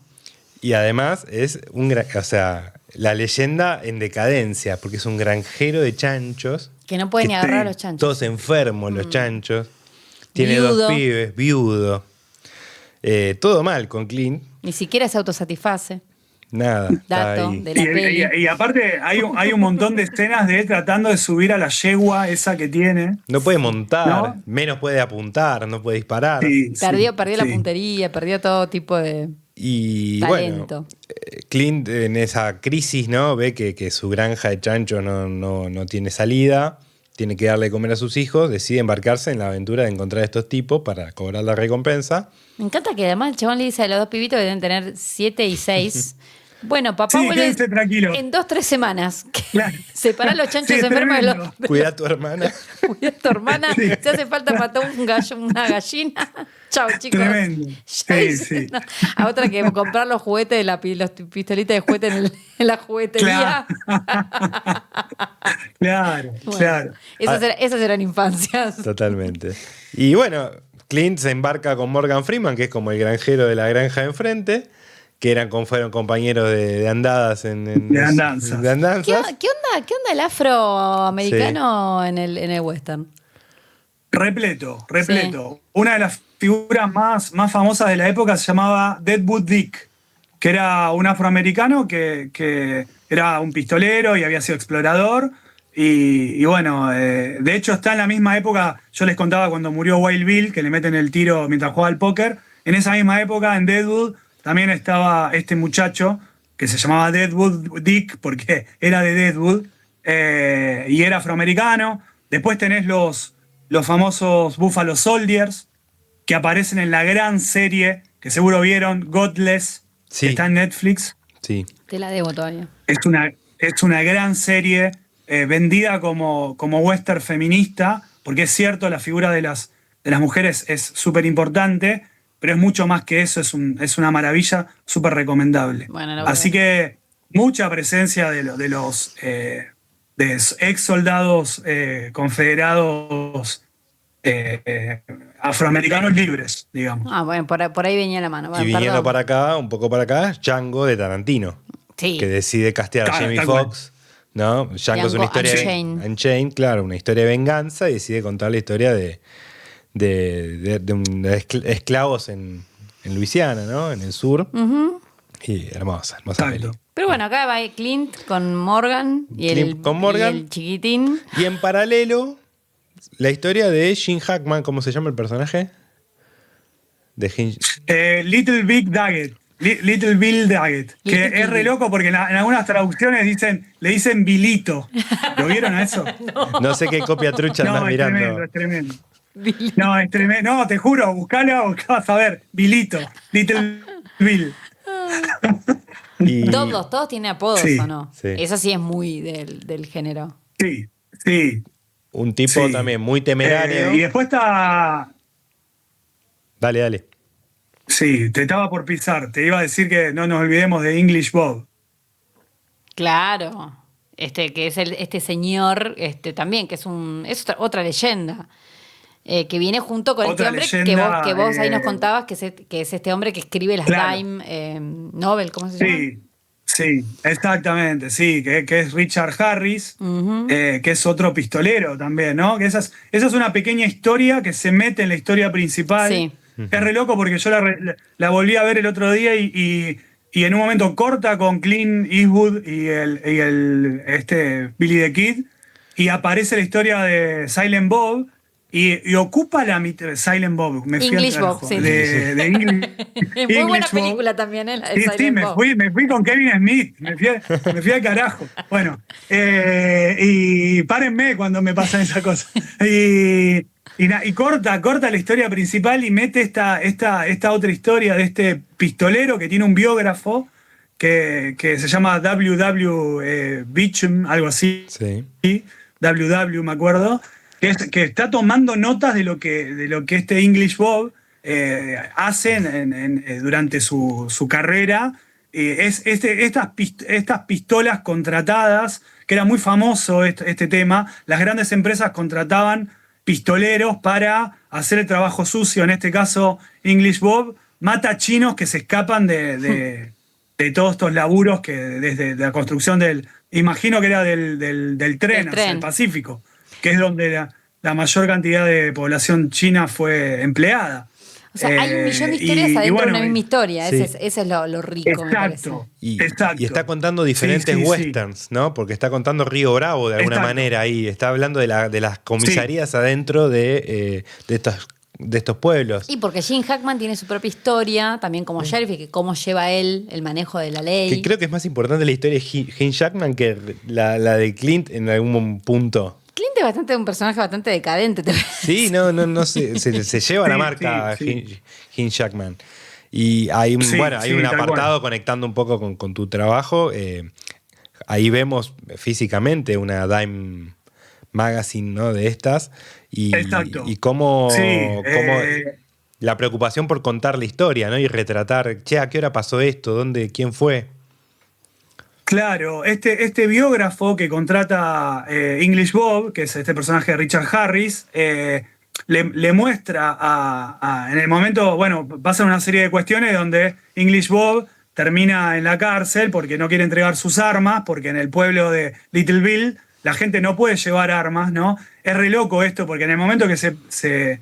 Y además es la leyenda en decadencia, porque es un granjero de chanchos, Que no puede ni agarrar a los chanchos. todos enfermos los chanchos, tiene Viudo. 2 pibes, viudo. Todo mal con Clint, Ni siquiera se autosatisface. nada. está Dato ahí. de la peli. Y aparte hay un montón de escenas de él tratando de subir a la yegua esa que tiene. No puede montar, ¿No? menos puede apuntar, no puede disparar. Sí, Perdió la sí. puntería, perdió todo tipo de Y talento. bueno, Clint en esa crisis, ¿no? Ve que su granja de chancho no tiene salida, tiene que darle de comer a sus hijos, decide embarcarse en la aventura de encontrar a estos tipos para cobrar la recompensa. Me encanta que además el chabón le dice a los dos pibitos que deben tener 7 y 6. Bueno, papá Sí, vuelve quédense tranquilos. en 2-3 semanas. Claro. Separá los chanchos Sí, es enfermos de tremendo. los... Cuida a tu hermana. Cuida a tu hermana. Si hace falta matar una gallina. Chao, chicos. Tremendo. Ya Sí, hice- sí. no. A otra que comprar los juguetes, los pistolitas de juguete en la juguetería. Claro, Bueno, claro. esas eran infancias. Totalmente. Y bueno, Clint se embarca con Morgan Freeman, que es como el granjero de la granja de enfrente, que fueron compañeros de andadas De andanzas. de andanzas. ¿Qué onda el afroamericano en el western? Repleto. Una de las figuras más famosas de la época se llamaba Deadwood Dick, que era un afroamericano que era un pistolero y había sido explorador. Y bueno, de hecho está en la misma época, yo les contaba cuando murió Wild Bill, que le meten el tiro mientras jugaba al póker. En esa misma época, en Deadwood, también estaba este muchacho que se llamaba Deadwood Dick porque era de Deadwood y era afroamericano. Después tenés los famosos Buffalo Soldiers que aparecen en la gran serie que seguro vieron, Godless, Sí. que está en Netflix. Sí. Te la debo todavía. Es una gran serie vendida como western feminista, porque es cierto, la figura de las mujeres es súper importante, pero es mucho más que eso, es una maravilla, súper recomendable. Bueno, la voy a Así que mucha presencia de los ex soldados confederados afroamericanos libres, digamos. Ah, bueno, por ahí venía la mano. Y Bueno, viniendo perdón. para acá, un poco para acá, Django de Tarantino. Sí. Que decide castear a Claro, Jamie tal cual. Foxx, ¿no? Django es una Django historia Unchained. Unchained, claro, una historia de venganza y decide contar la historia de esclavos en Luisiana, ¿no? En el sur. Y hermosa Exacto. peli. Pero bueno, acá va Clint con Morgan y Clint con Morgan. y el chiquitín. Y en paralelo, la historia de Gene Hackman, ¿cómo se llama el personaje? De Little Big Daggett. Little Bill Daggett. Que Little es re Bill. loco porque en algunas traducciones le dicen Bilito. ¿Lo vieron a eso? No sé qué copia trucha andás No, es mirando. tremendo, es tremendo. No, es tremendo. No, te juro, buscala, vas a ver. Bilito. Little Bill. Y- Todos tienen apodos, Sí, ¿o no? sí. Eso sí es muy del género. Sí, sí. Un tipo Sí. también muy temerario. Y después está. Dale. Sí, te estaba por pisar. Te iba a decir que no nos olvidemos de English Bob. Claro. Que es este señor, también, que es otra leyenda. Que viene junto con Otra este hombre leyenda, que vos ahí nos contabas, que es este hombre que escribe las claro. Dime Novel, ¿cómo se llama? Sí, exactamente, sí, que es Richard Harris, que es otro pistolero también, ¿no? Que esa es una pequeña historia que se mete en la historia principal. Sí. Es re loco porque yo la volví a ver el otro día y en un momento corta con Clint Eastwood y Billy the Kid, y aparece la historia de Silent Bob. Y ocupa la mitad. Silent Bob, me fui English al carajo. Bob, sí. De English, Es muy buena English Bob. película también, ¿eh? La de Sí, Silent Bob. me fui con Kevin Smith, me fui al carajo. Bueno, y párenme cuando me pasan esas cosas. Y corta la historia principal y mete esta otra historia de este pistolero que tiene un biógrafo que se llama W.W. Beecham, algo así. Sí. W.W. me acuerdo. Que está tomando notas de lo que este English Bob hace durante su carrera. Estas pistolas contratadas, que era muy famoso este tema, las grandes empresas contrataban pistoleros para hacer el trabajo sucio. En este caso, English Bob mata chinos que se escapan de todos estos laburos que desde la construcción imagino que era del tren hacia el Pacífico, que es donde la mayor cantidad de población china fue empleada. O sea, hay un millón de historias adentro de una misma historia. Sí. Ese es lo rico, me parece. Exacto. Y está contando diferentes westerns, ¿no? Porque está contando Río Bravo de alguna manera ahí. Está hablando de las comisarías adentro de estos pueblos. Y porque Gene Hackman tiene su propia historia, también como sheriff, y que cómo lleva él el manejo de la ley. Que creo que es más importante la historia de Gene Hackman que la de Clint en algún punto. Clint es un personaje bastante decadente. Sí, no se lleva la marca Gene Hackman. Y hay un apartado conectando un poco con tu trabajo. Ahí vemos físicamente una Dime Magazine, ¿no? De estas. Exacto. Y cómo la preocupación por contar la historia, ¿no? Y retratar, ¿a qué hora pasó esto? ¿Quién fue? Claro, este biógrafo que contrata English Bob, que es este personaje de Richard Harris, le muestra en el momento, pasan una serie de cuestiones donde English Bob termina en la cárcel porque no quiere entregar sus armas, porque en el pueblo de Little Bill la gente no puede llevar armas, ¿no? Es re loco esto, porque en el momento que se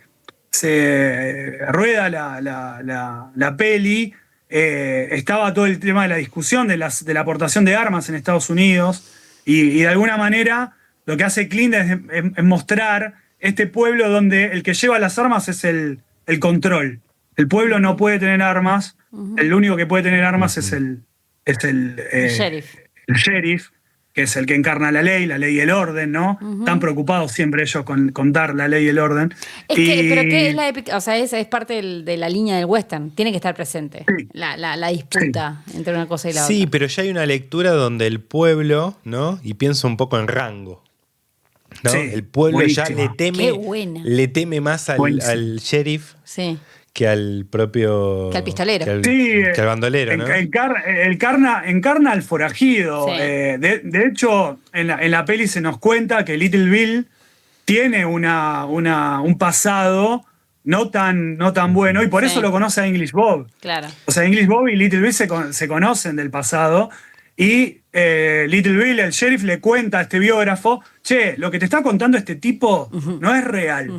rueda la peli, estaba todo el tema de la discusión de la aportación de armas en Estados Unidos y de alguna manera lo que hace Clint es mostrar este pueblo donde el que lleva las armas es el control. El pueblo no puede tener armas, el único que puede tener armas es el sheriff. El sheriff. que es el que encarna la ley y el orden, ¿no? Están preocupados siempre ellos con dar la ley y el orden. Pero ¿qué es la épica? O sea, es parte de la línea del western. Tiene que estar presente. Sí. La disputa entre una cosa y la otra. Sí, pero ya hay una lectura donde el pueblo, ¿no? Y pienso un poco en Rango, ¿no? Sí, El pueblo buenísima. ya Qué buena. le teme más al sheriff Sí. que al propio... Que al pistolero. Que al bandolero, ¿no? Encarna al forajido. Sí. De hecho, en la peli se nos cuenta que Little Bill tiene un pasado no tan bueno, y por Sí. eso lo conoce a English Bob. Claro. O sea, English Bob y Little Bill se conocen del pasado, y Little Bill, el sheriff, le cuenta a este biógrafo: che, lo que te está contando este tipo no es real.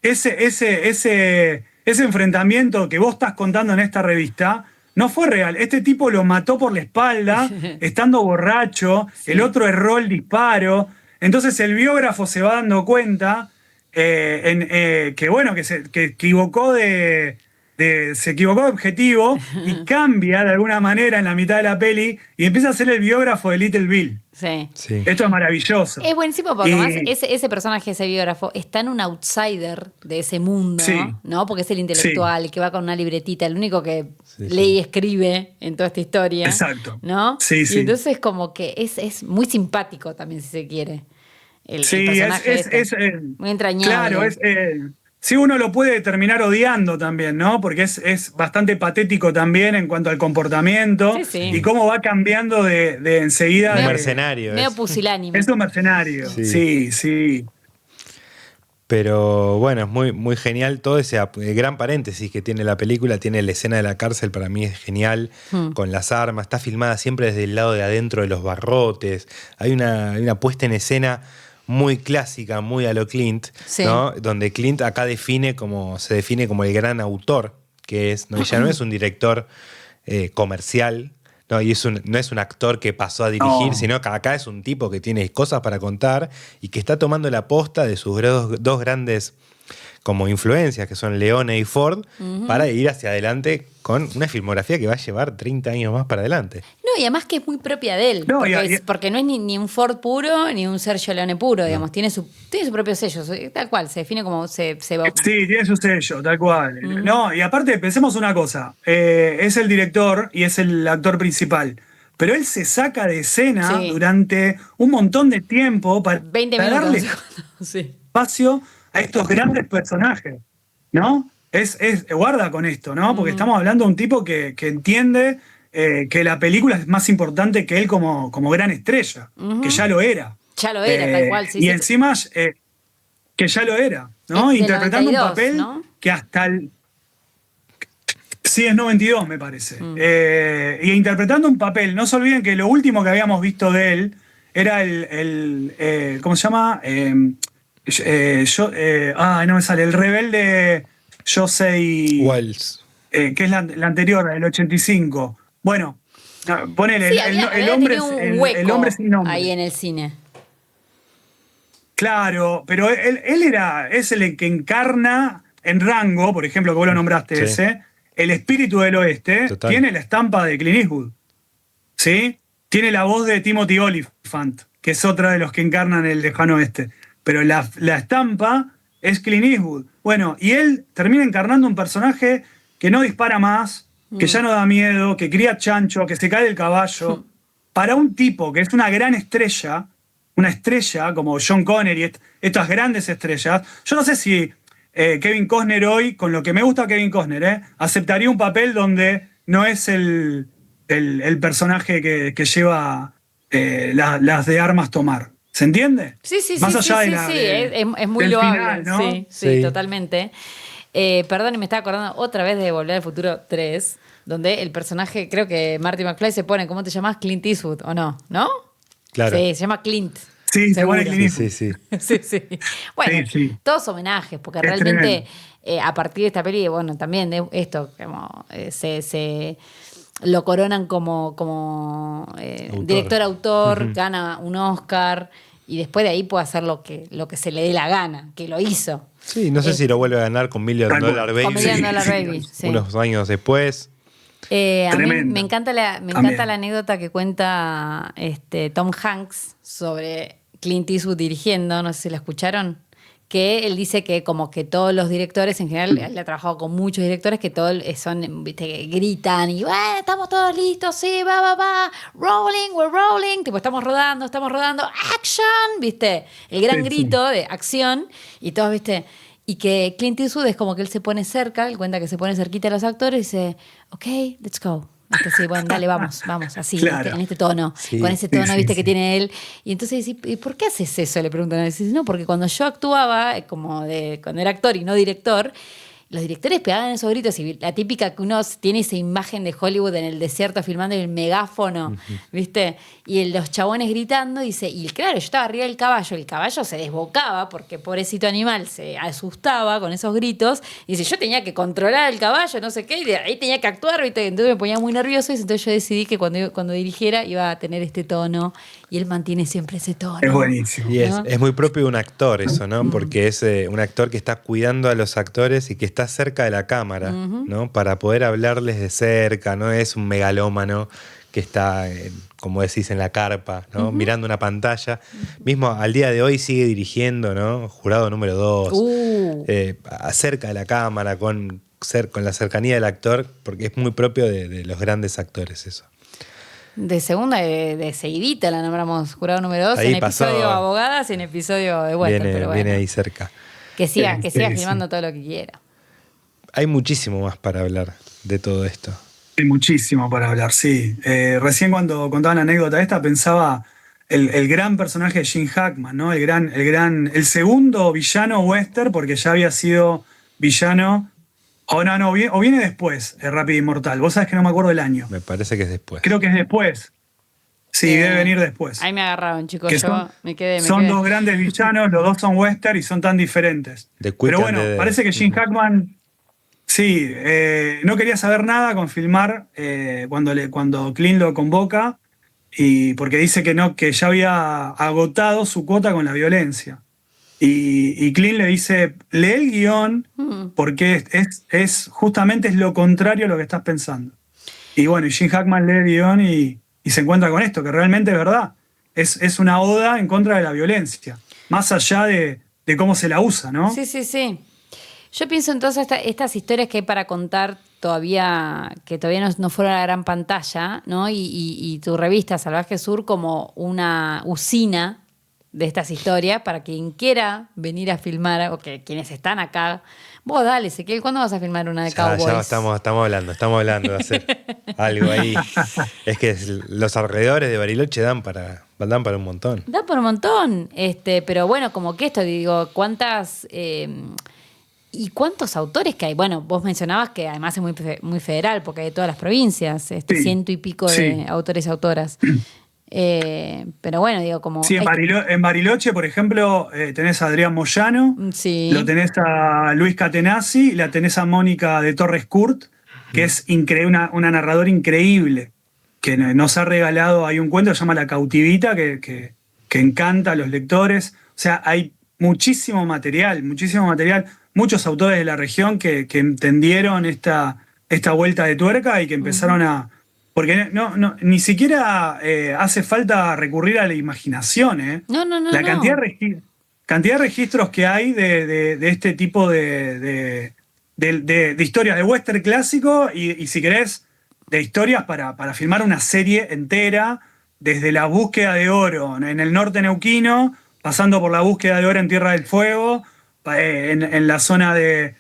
Ese enfrentamiento que vos estás contando en esta revista no fue real. Este tipo lo mató por la espalda, estando borracho, el otro erró el disparo. Entonces el biógrafo se va dando cuenta que se equivocó de objetivo, y cambia de alguna manera en la mitad de la peli y empieza a ser el biógrafo de Little Bill. Sí. Sí. Esto es maravilloso. Es buenísimo porque Y- además ese personaje, ese biógrafo, está en un outsider de ese mundo, Sí. ¿no? Porque es el intelectual que va con una libretita, el único que Sí, lee y escribe en toda esta historia. Exacto. ¿No? Sí, y sí. entonces como que es muy simpático también, si se quiere. El Sí, personaje muy entrañable. Claro, sí, uno lo puede terminar odiando también, ¿no? Porque es bastante patético también en cuanto al comportamiento, Sí, sí. y cómo va cambiando de enseguida. Un Medio- mercenario. Medio es. pusilánime. Es un mercenario. Sí. Sí, sí. Pero bueno, es muy, muy genial todo ese gran paréntesis que tiene la película. Tiene la escena de la cárcel, para mí es genial, con las armas. Está filmada siempre desde el lado de adentro de los barrotes. Hay una puesta en escena muy clásica, muy a lo Clint, Sí. ¿no? Donde Clint acá se define como el gran autor, que es, ¿no? Y ya no es un director comercial, ¿no? Y no es un actor que pasó a dirigir, No. sino que acá es un tipo que tiene cosas para contar y que está tomando la posta de sus dos grandes como influencias, que son Leone y Ford, para ir hacia adelante con una filmografía que va a llevar 30 años más para adelante. No, y además que es muy propia de él. No, porque no es ni un Ford puro ni un Sergio Leone puro, digamos. Tiene su propio sello, tal cual. Se define como se va. Sí, tiene su sello, tal cual. No, y aparte, pensemos una cosa. Es el director y es el actor principal. Pero él se saca de escena Sí. durante un montón de tiempo para 20 darle minutos. Sí. espacio a estos grandes personajes, ¿no? Guarda con esto, ¿no? Porque estamos hablando de un tipo que entiende que la película es más importante que él como gran estrella, que ya lo era. Ya lo era, tal cual. Sí, y sí. encima que ya lo era, ¿no? Es del Interpretando 92, un papel ¿no? que hasta el... Sí, es 92, me parece. Y interpretando un papel, no se olviden que lo último que habíamos visto de él era ¿cómo se llama? No me sale, el rebelde Josey... Wells. que es la anterior, el 85. Bueno, ponele, Sí, el había hombre, tenido un el hueco hombre sin nombre. ahí en el cine. Claro, pero él es el que encarna en Rango, por ejemplo, que vos lo nombraste, Sí. ese, el espíritu del oeste. Total. Tiene la estampa de Clint Eastwood, ¿sí? Tiene la voz de Timothy Olyphant, que es otra de los que encarnan el lejano oeste. Pero la estampa es Clint Eastwood. Bueno, y él termina encarnando un personaje que no dispara más, que ya no da miedo, que cría chancho, que se cae del caballo. Para un tipo que es una gran estrella, una estrella como John Connery, estas grandes estrellas, yo no sé si Kevin Costner hoy, con lo que me gusta Kevin Costner, aceptaría un papel donde no es el personaje que lleva las de armas tomar. ¿Se entiende? Sí, Más sí, allá sí, de la- sí, de- es muy del loable. final, ¿no? Sí, Sí. totalmente. Perdón, y me estaba acordando otra vez de Volver al Futuro 3, donde el personaje, creo que Marty McFly se pone, ¿cómo te llamas? Clint Eastwood, ¿o no? ¿No? Claro. Sí, se llama Clint. Sí, se Seguro. pone Clint Sí, Eastwood. sí, sí. Sí, sí. Bueno, Sí, sí. todos homenajes, porque Es realmente a partir de esta peli, bueno, también de esto, como se lo coronan como Autor. director-autor, gana un Oscar y después de ahí puede hacer lo que se le dé la gana, que lo hizo. Sí, no sé si lo vuelve a ganar con $1 Million Tal cual. Baby. Con Million Sí, Dollar sí. Baby, sí. Unos años después. A mí Tremendo. me encanta También. la anécdota que cuenta Tom Hanks sobre Clint Eastwood dirigiendo, no sé si la escucharon, que él dice que como que todos los directores, en general, él ha trabajado con muchos directores que todos son, viste, que gritan y estamos todos listos, sí, va, we're rolling, tipo estamos rodando, action, viste, el gran Sí, grito de acción y todos, viste. Y que Clint Eastwood es como que él se pone cerca, él cuenta que se pone cerquita a los actores y dice, ok, let's go. Sí, bueno, dale, vamos, así, Claro. en este tono, Sí, con ese tono, sí, viste, sí. que tiene él. Y entonces dice, ¿y por qué haces eso? Le preguntan a él. Dice, no, porque cuando yo actuaba, cuando era actor y no director, los directores pegaban esos gritos y la típica que uno tiene esa imagen de Hollywood en el desierto filmando el megáfono, ¿viste? Y los chabones gritando, dice, y claro, yo estaba arriba del caballo, el caballo se desbocaba porque pobrecito animal se asustaba con esos gritos, y dice, yo tenía que controlar el caballo, no sé qué, y de ahí tenía que actuar, ¿viste? Entonces me ponía muy nervioso y entonces yo decidí que cuando dirigiera iba a tener este tono, y él mantiene siempre ese tono. Es buenísimo. Y ¿no? es muy propio de un actor eso, ¿no? Porque es un actor que está cuidando a los actores y que está cerca de la cámara, ¿no? Para poder hablarles de cerca, no es un megalómano que está, como decís, en la carpa, ¿no? Mirando una pantalla. Mismo al día de hoy sigue dirigiendo, ¿no? Jurado número 2, cerca de la cámara, con la cercanía del actor, porque es muy propio de los grandes actores eso. De segunda, de seguidita la nombramos jurado número 2, Ahí en pasó. episodio abogadas y en episodio de western, pero bueno. Viene ahí cerca. Que siga Sí, filmando sí. todo lo que quiera. Hay muchísimo más para hablar de todo esto. Hay muchísimo para hablar, sí. Recién cuando contaba la anécdota esta pensaba el gran personaje de Gene Hackman, ¿no? El segundo villano western, porque ya había sido villano. O viene después, Rápido y Mortal. Vos sabés que no me acuerdo el año. Me parece que es después. Creo que es después. Sí, debe venir después. Ahí me agarraron, chicos. Que Yo me quedé. son dos grandes villanos, los dos son western y son tan diferentes. The Quick Pero and bueno, the Dead. parece que Gene Hackman, sí, no quería saber nada con filmar cuando Clint lo convoca, y porque dice que no, que ya había agotado su cuota con la violencia. Y Clint le dice, lee el guión, porque es justamente es lo contrario a lo que estás pensando. Y bueno, y Gene Hackman lee el guión y se encuentra con esto, que realmente es verdad. Es una oda en contra de la violencia, más allá de cómo se la usa, ¿no? Sí. Yo pienso entonces estas historias que hay para contar que todavía no fueron a la gran pantalla, ¿no? Y tu revista Salvaje Sur como una usina de estas historias para quien quiera venir a filmar, o que quienes están acá. Vos dale, Ezequiel, ¿cuándo vas a filmar una de Cowboys? Ya estamos hablando de hacer algo ahí. Es que los alrededores de Bariloche dan para un montón. Da por un montón, pero bueno, como que esto, digo, ¿cuántas y cuántos autores que hay? Bueno, vos mencionabas que además es muy federal, porque hay de todas las provincias, Sí. 100 y pico de autores y autoras. Pero bueno, digo, como... Sí, en Bariloche, por ejemplo, tenés a Adrián Moyano, Sí. lo tenés a Luis Catenazzi, la tenés a Mónica de Torres Kurt, que es una narradora increíble, que nos ha regalado, hay un cuento que se llama La Cautivita, que encanta a los lectores. O sea, hay muchísimo material, muchos autores de la región que entendieron esta vuelta de tuerca y que empezaron a... Porque ni siquiera hace falta recurrir a la imaginación, ¿eh? No. La cantidad de registros que hay de este tipo de historias de western clásico y si querés, de historias para filmar una serie entera, desde la búsqueda de oro en el norte neuquino, pasando por la búsqueda de oro en Tierra del Fuego, en la zona del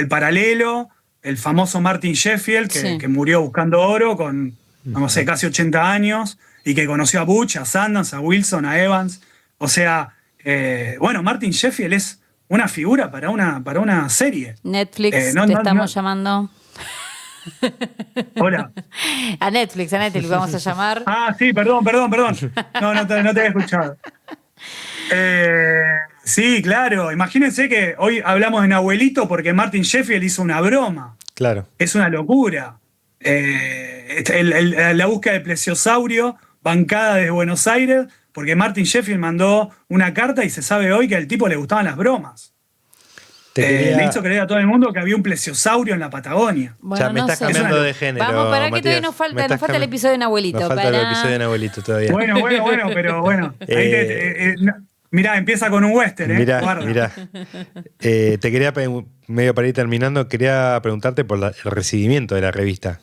paralelo, el famoso Martin Sheffield, que murió buscando oro con, no sé, casi 80 años, y que conoció a Butch, a Sundance, a Wilson, a Evans. O sea, bueno, Martin Sheffield es una figura para una serie. Netflix, te estamos llamando. Hola. A Netflix vamos a llamar. Ah, sí, perdón. No te había escuchado. Sí, claro. Imagínense que hoy hablamos de Nahuelito porque Martin Sheffield hizo una broma. Claro. Es una locura. La búsqueda del plesiosaurio, bancada desde Buenos Aires, porque Martin Sheffield mandó una carta y se sabe hoy que al tipo le gustaban las bromas. Le hizo creer a todo el mundo que había un plesiosaurio en la Patagonia. Bueno, Ya me estás cambiando de género. Vamos, para que Matías. todavía nos falta el episodio de Abuelito. Nos falta el episodio de Abuelito todavía. Bueno, pero bueno. Mirá, empieza con un western, Mirá. Guarda. Te quería, medio para ir terminando, quería preguntarte por el recibimiento de la revista.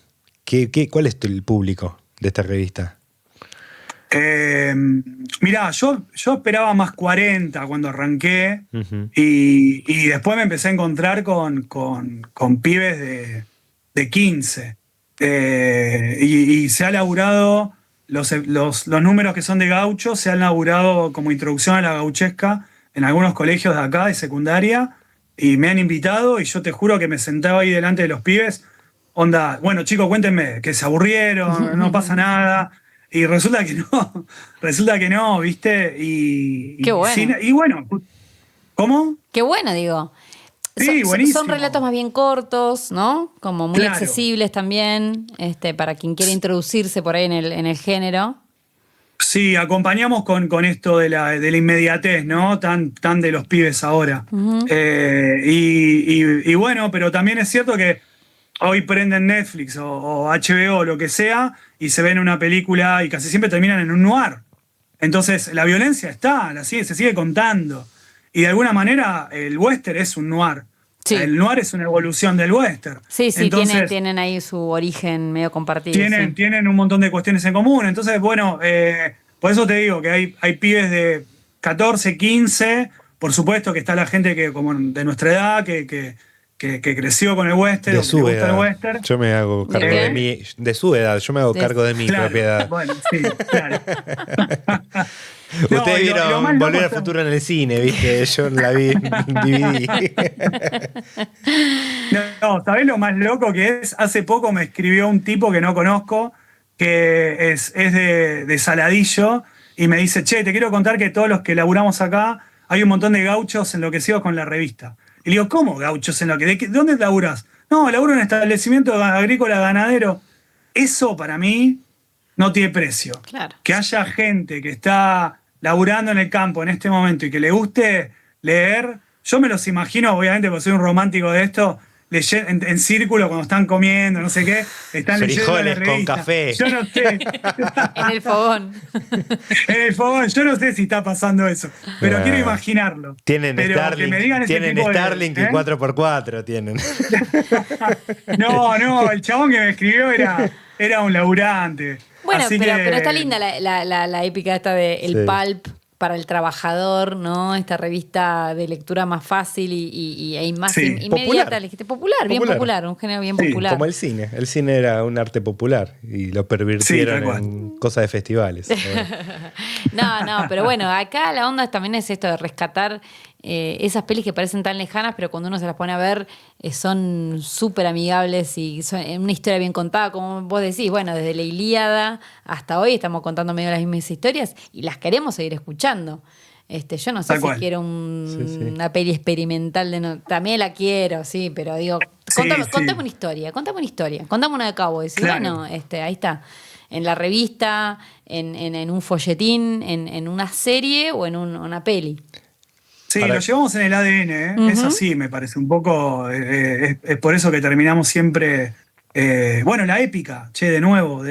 ¿Cuál es el público de esta revista? Mirá, yo esperaba más 40 cuando arranqué, y después me empecé a encontrar con pibes de 15. Y se ha laburado, los números que son de gaucho se han laburado como introducción a la gauchesca en algunos colegios de acá, de secundaria, y me han invitado, y yo te juro que me sentaba ahí delante de los pibes, onda, bueno chicos, cuéntenme, que se aburrieron, no pasa nada. Y resulta que no, ¿viste? Qué bueno. Y bueno, ¿cómo? Qué bueno, digo. Sí, buenísimo. Son relatos más bien cortos, ¿no? Como muy Claro. accesibles también, para quien quiera introducirse por ahí en el género. Sí, acompañamos con esto de la inmediatez, ¿no? Tan de los pibes ahora. Y bueno, pero también es cierto que hoy prenden Netflix o HBO o lo que sea y se ven una película y casi siempre terminan en un noir. Entonces la violencia está, se sigue contando. Y de alguna manera el western es un noir. Sí. El noir es una evolución del western. Sí, Entonces, tienen ahí su origen medio compartido. tienen un montón de cuestiones en común. Entonces, bueno, por eso te digo que hay pibes de 14, 15. Por supuesto que está la gente que como de nuestra edad, que creció con el western, De o que su le gusta edad. el western. Yo me hago cargo qué? de mi... De su edad, yo me hago cargo de mi Claro, propia edad. bueno, sí, claro. No, Ustedes y lo vieron más loco Volver al está- Futuro en el cine, ¿viste? Yo la vi en DVD. No, ¿sabés lo más loco que es? Hace poco me escribió un tipo que no conozco, que es de Saladillo, y me dice, che, te quiero contar que todos los que laburamos acá, hay un montón de gauchos enloquecidos con la revista. Y le digo, ¿cómo gauchos enloquecidos? ¿De dónde laburás? No, laburo en establecimiento agrícola ganadero. Eso para mí no tiene precio. Claro. Que haya gente que está laburando en el campo en este momento y que le guste leer, yo me los imagino, obviamente, porque soy un romántico de esto, en círculo cuando están comiendo, no sé qué, están leyendo la Frijoles con revista. café. Yo no sé. En el fogón. En el fogón, yo no sé si está pasando eso, pero quiero imaginarlo. Tienen Pero Starlink, que me digan ese tienen tipo de- Starlink y ¿eh? 4x4 tienen. No, el chabón que me escribió era un laburante. Bueno, Así pero que- está linda la épica esta de El Sí. Pulp para el trabajador, ¿no? Esta revista de lectura más fácil y hay más Sí. inmediata. Popular. Le dijiste popular, bien popular, un género bien Sí, popular. Como el cine. El cine era un arte popular y lo Sí, pervirtieron tal cual. en cosas de festivales. No, pero bueno, acá la onda también es esto de rescatar esas pelis que parecen tan lejanas, pero cuando uno se las pone a ver son súper amigables y son una historia bien contada, como vos decís, bueno, desde la Ilíada hasta hoy estamos contando medio las mismas historias y las queremos seguir escuchando. Yo no sé Tal si cual. quiero una peli experimental también la quiero, sí, pero digo, Sí, contame una historia, contame una de Cowboys. Y Claro. bueno, ahí está. En la revista, en un folletín, en una serie o en una peli. Sí, Para- lo llevamos en el ADN, ¿eh? Es así, me parece. Un poco, es por eso que terminamos siempre. Bueno, la épica, che, de nuevo.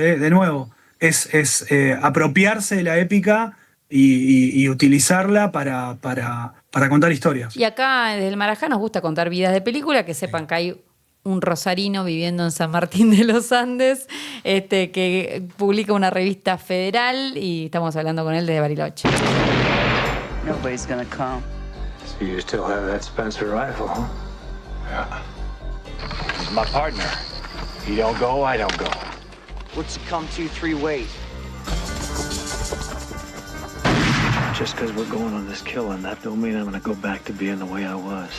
Es apropiarse de la épica y utilizarla para contar historias. Y acá desde el Marajá nos gusta contar vidas de película, que sepan que hay un rosarino viviendo en San Martín de los Andes, que publica una revista federal y estamos hablando con él desde Bariloche. Nobody's gonna come. So you still have that Spencer rifle, huh? Yeah. He's my partner. He don't go, I don't go. What's it come to 3 ways? Just because we're going on this killing, that don't mean I'm gonna go back to being the way I was.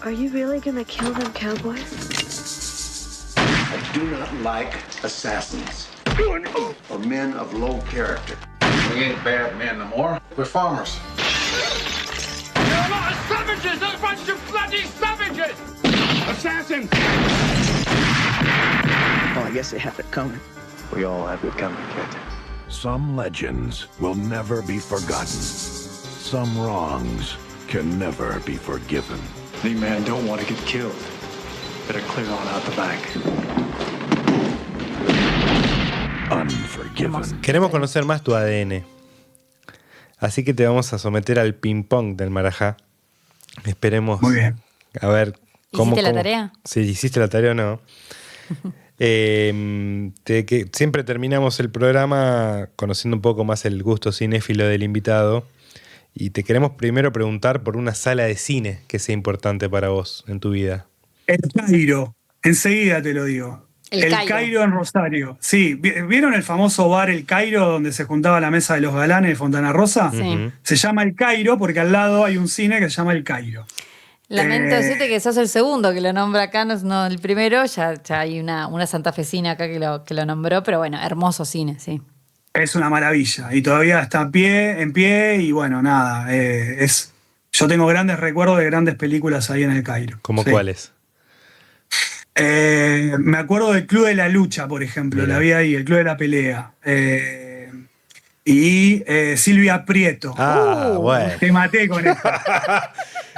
Are you really gonna kill them cowboys? I do not like assassins or men of low character. We ain't bad men no more. We're farmers. You're a lot of savages! A bunch of bloody savages! Assassin! Oh, I guess they have it coming. We all have it coming, kid. Some legends will never be forgotten. Some wrongs can never be forgiven. The man don't want to get killed. Better clear on out the back. Unforgiven. Queremos conocer más tu ADN. Así que te vamos a someter al ping-pong del Marajá. Esperemos. Muy bien. A ver cómo. ¿Hiciste la tarea? Si hiciste la tarea o no. Siempre terminamos el programa conociendo un poco más el gusto cinéfilo del invitado. Y te queremos primero preguntar por una sala de cine que sea importante para vos en tu vida. El Cairo, enseguida te lo digo. El Cairo en Rosario. Sí, ¿vieron el famoso bar El Cairo donde se juntaba la mesa de los galanes de Fontana Rosa? Sí. Se llama El Cairo porque al lado hay un cine que se llama El Cairo. Lamento decirte que sos el segundo que lo nombra acá, no el primero. Ya hay una santafesina acá que lo nombró, pero bueno, hermoso cine, sí. Es una maravilla y todavía está en pie y bueno, nada. Yo tengo grandes recuerdos de grandes películas ahí en El Cairo. ¿Cómo sí. cuáles? Me acuerdo del Club de la Lucha, por ejemplo, Mira. la vi ahí, el Club de la Pelea. Y Silvia Prieto. Bueno. Te maté con esto.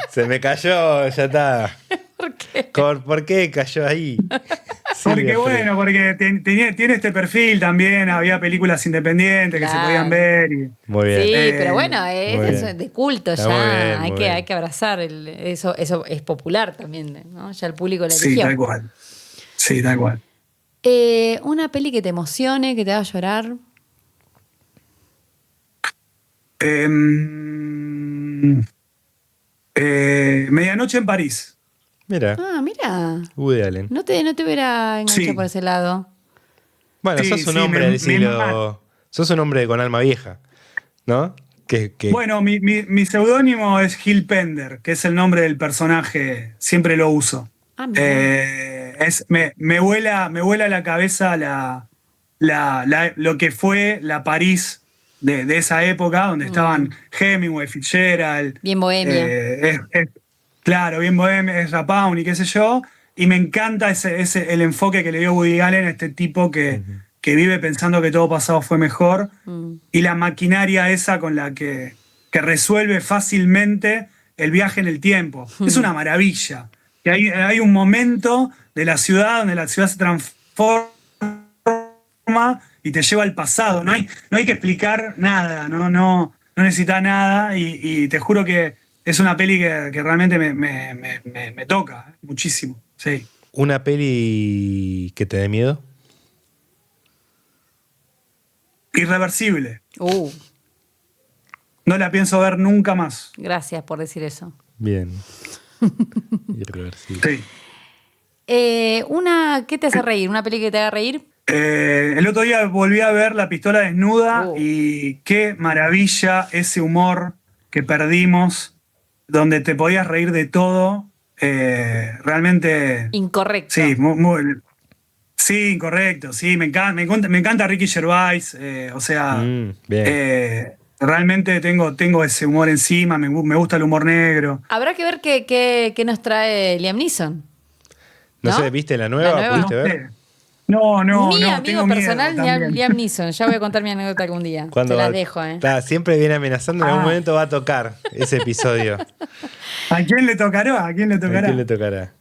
Se me cayó, ya está. ¿Por qué? ¿Por qué cayó ahí? Porque bueno, porque tiene este perfil también, había películas independientes que se Claro. podían ver. Y, Muy bien. Sí, pero bueno, muy es bien. de culto Está ya. muy bien, muy bien. Hay que abrazar. Eso es popular también, ¿no? Ya el público lo sí, eligió. tal cual. Sí, tal cual. Una peli que te emocione, que te haga llorar. Medianoche en París. Mira, Mira. Woody Allen. No te hubiera enganchado Sí. por ese lado. Bueno, Sí, sos un sí, hombre me- del me siglo. Sos un hombre con alma vieja, ¿no? Que Bueno, mi seudónimo es Gil Pender, que es el nombre del personaje, siempre lo uso. Mira. Me vuela a la cabeza lo que fue la París de esa época, donde estaban Hemingway, Fitzgerald. Bien bohemia. Claro, bien bohemia, es Rapaun y qué sé yo. Y me encanta el enfoque que le dio Woody Allen a este tipo que vive pensando que todo pasado fue mejor. Y la maquinaria esa con la que resuelve fácilmente el viaje en el tiempo. Es una maravilla. Que hay un momento de la ciudad donde la ciudad se transforma y te lleva al pasado. No hay que explicar nada, no necesita nada. Y te juro que es una peli que realmente me toca muchísimo. Sí. ¿Una peli que te dé miedo? Irreversible. No la pienso ver nunca más. Gracias por decir eso. Bien. Irreversible. Sí. ¿Qué te hace reír? ¿Una peli que te haga reír? El otro día volví a ver La pistola desnuda y qué maravilla ese humor que perdimos, donde te podías reír de todo. Realmente. Incorrecto. Sí, sí, incorrecto. Sí, me encanta Ricky Gervais. O sea, bien. realmente tengo ese humor encima. Me gusta el humor negro. Habrá que ver qué nos trae Liam Neeson. ¿No ¿No? sé, viste la nueva? La nueva. ¿Pudiste ver? No, Mi amigo tengo miedo personal, también. Liam Neeson. Ya voy a contar mi anécdota algún día. Cuando Te las dejo, siempre viene amenazando, en algún momento va a tocar ese episodio. ¿A quién le tocará? ¿A quién le tocará? ¿A quién le tocará?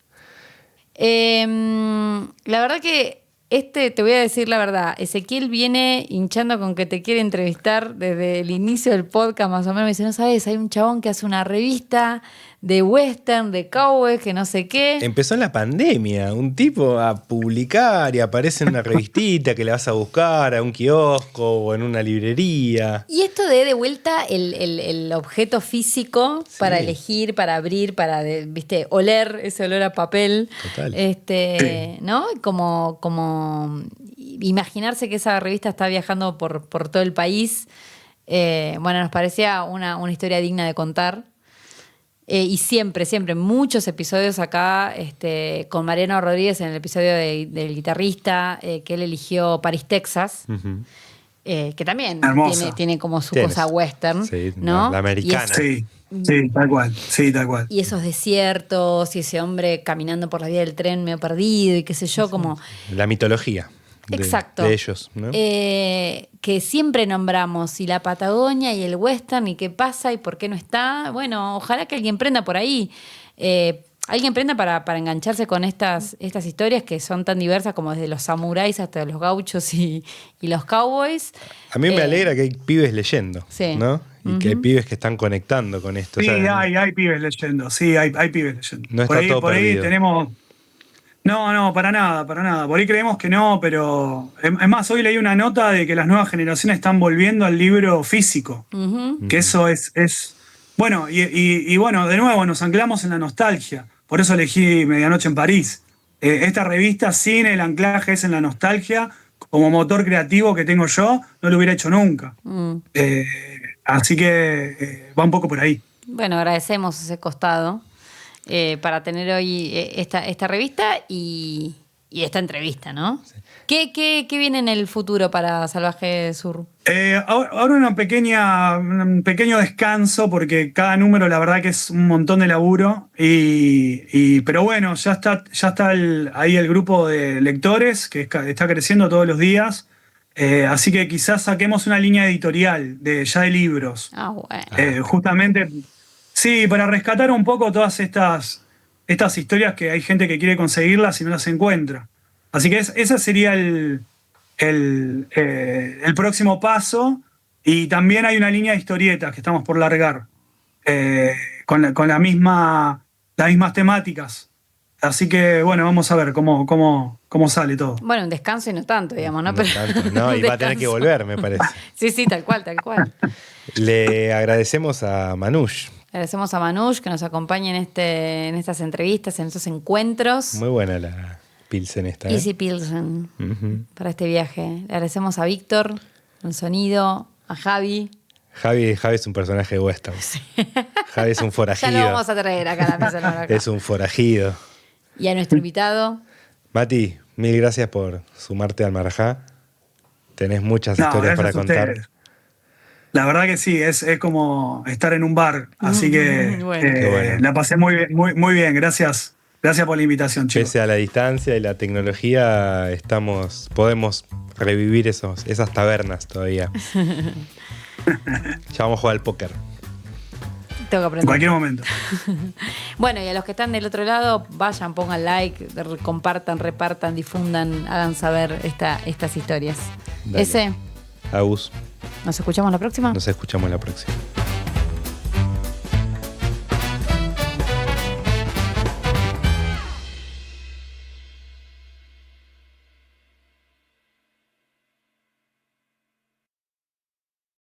La verdad que te voy a decir la verdad. Ezequiel viene hinchando con que te quiere entrevistar desde el inicio del podcast, más o menos. Me dice, no sabes, hay un chabón que hace una revista de western, de cowboys, que no sé qué. Empezó en la pandemia, un tipo a publicar y aparece en una revistita que le vas a buscar a un kiosco o en una librería. Y esto de vuelta el objeto físico para elegir, para abrir, para ¿viste? Oler ese olor a papel. Total. ¿No? Como imaginarse que esa revista está viajando por todo el país. Bueno, nos parecía una historia digna de contar. Y siempre, muchos episodios acá con Mariano Rodríguez en el episodio del guitarrista, que él eligió París, Texas. Uh-huh. Que también tiene como su Tienes. cosa western, Sí, ¿no? la americana. Sí, tal cual. Sí, tal cual. Y esos desiertos y ese hombre caminando por la vía del tren medio perdido y qué sé yo, como... La mitología Exacto. de ellos, ¿no? Que siempre nombramos, y la Patagonia y el western, y qué pasa y por qué no está. Bueno, ojalá que alguien prenda por ahí. alguien prenda para engancharse con estas historias que son tan diversas como desde los samuráis hasta los gauchos y los cowboys. A mí me alegra que hay pibes leyendo, sí. ¿no? Y que hay pibes que están conectando con esto. Sí, o sea, hay pibes leyendo, sí, hay pibes leyendo. No está todo por ahí perdido. tenemos... No, para nada. Por ahí creemos que no, pero... Es más, hoy leí una nota de que las nuevas generaciones están volviendo al libro físico. Que eso es... Bueno, y bueno, de nuevo, nos anclamos en la nostalgia. Por eso elegí Medianoche en París. Esta revista, sin el anclaje es en la nostalgia, como motor creativo que tengo yo, no lo hubiera hecho nunca. Así que va un poco por ahí. Bueno, agradecemos ese costado para tener hoy esta revista y esta entrevista, ¿no? Sí. ¿Qué viene en el futuro para Salvaje Sur? Ahora un pequeño descanso, porque cada número la verdad que es un montón de laburo. Pero bueno, ya está ahí el grupo de lectores que está creciendo todos los días. Así que quizás saquemos una línea editorial ya de libros. Ah, bueno. Justamente, sí, para rescatar un poco todas estas historias que hay gente que quiere conseguirlas y no las encuentra. Así que ese sería el próximo paso. Y también hay una línea de historietas que estamos por largar con las mismas temáticas. Así que, bueno, vamos a ver cómo sale todo. Bueno, un descanso y no tanto, digamos, ¿no? No tanto, no, y va a tener que volver, me parece. Sí, tal cual. Le agradecemos a Manush. Agradecemos a Manush que nos acompañe en estas entrevistas, en estos encuentros. Muy buena la Pilsen esta. Easy Pilsen, para este viaje. Le agradecemos a Víctor, el sonido, a Javi. Javi es un personaje de western. Sí. Javi es un forajido. Ya lo vamos a traer acá a la mesa. Acá. Es un forajido. Y a nuestro invitado. Mati, mil gracias por sumarte al Marajá. Tenés muchas historias para contar. La verdad que sí, es como estar en un bar. Así que bueno. La pasé muy bien. Gracias por la invitación, chicos. Pese a la distancia y la tecnología, podemos revivir esas tabernas todavía. Ya vamos a jugar al póker. Tengo que aprender. En cualquier momento. Bueno, y a los que están del otro lado, vayan, pongan like, compartan, repartan, difundan, hagan saber estas historias. Dale. Ese. Agus. ¿Nos escuchamos la próxima? Nos escuchamos la próxima.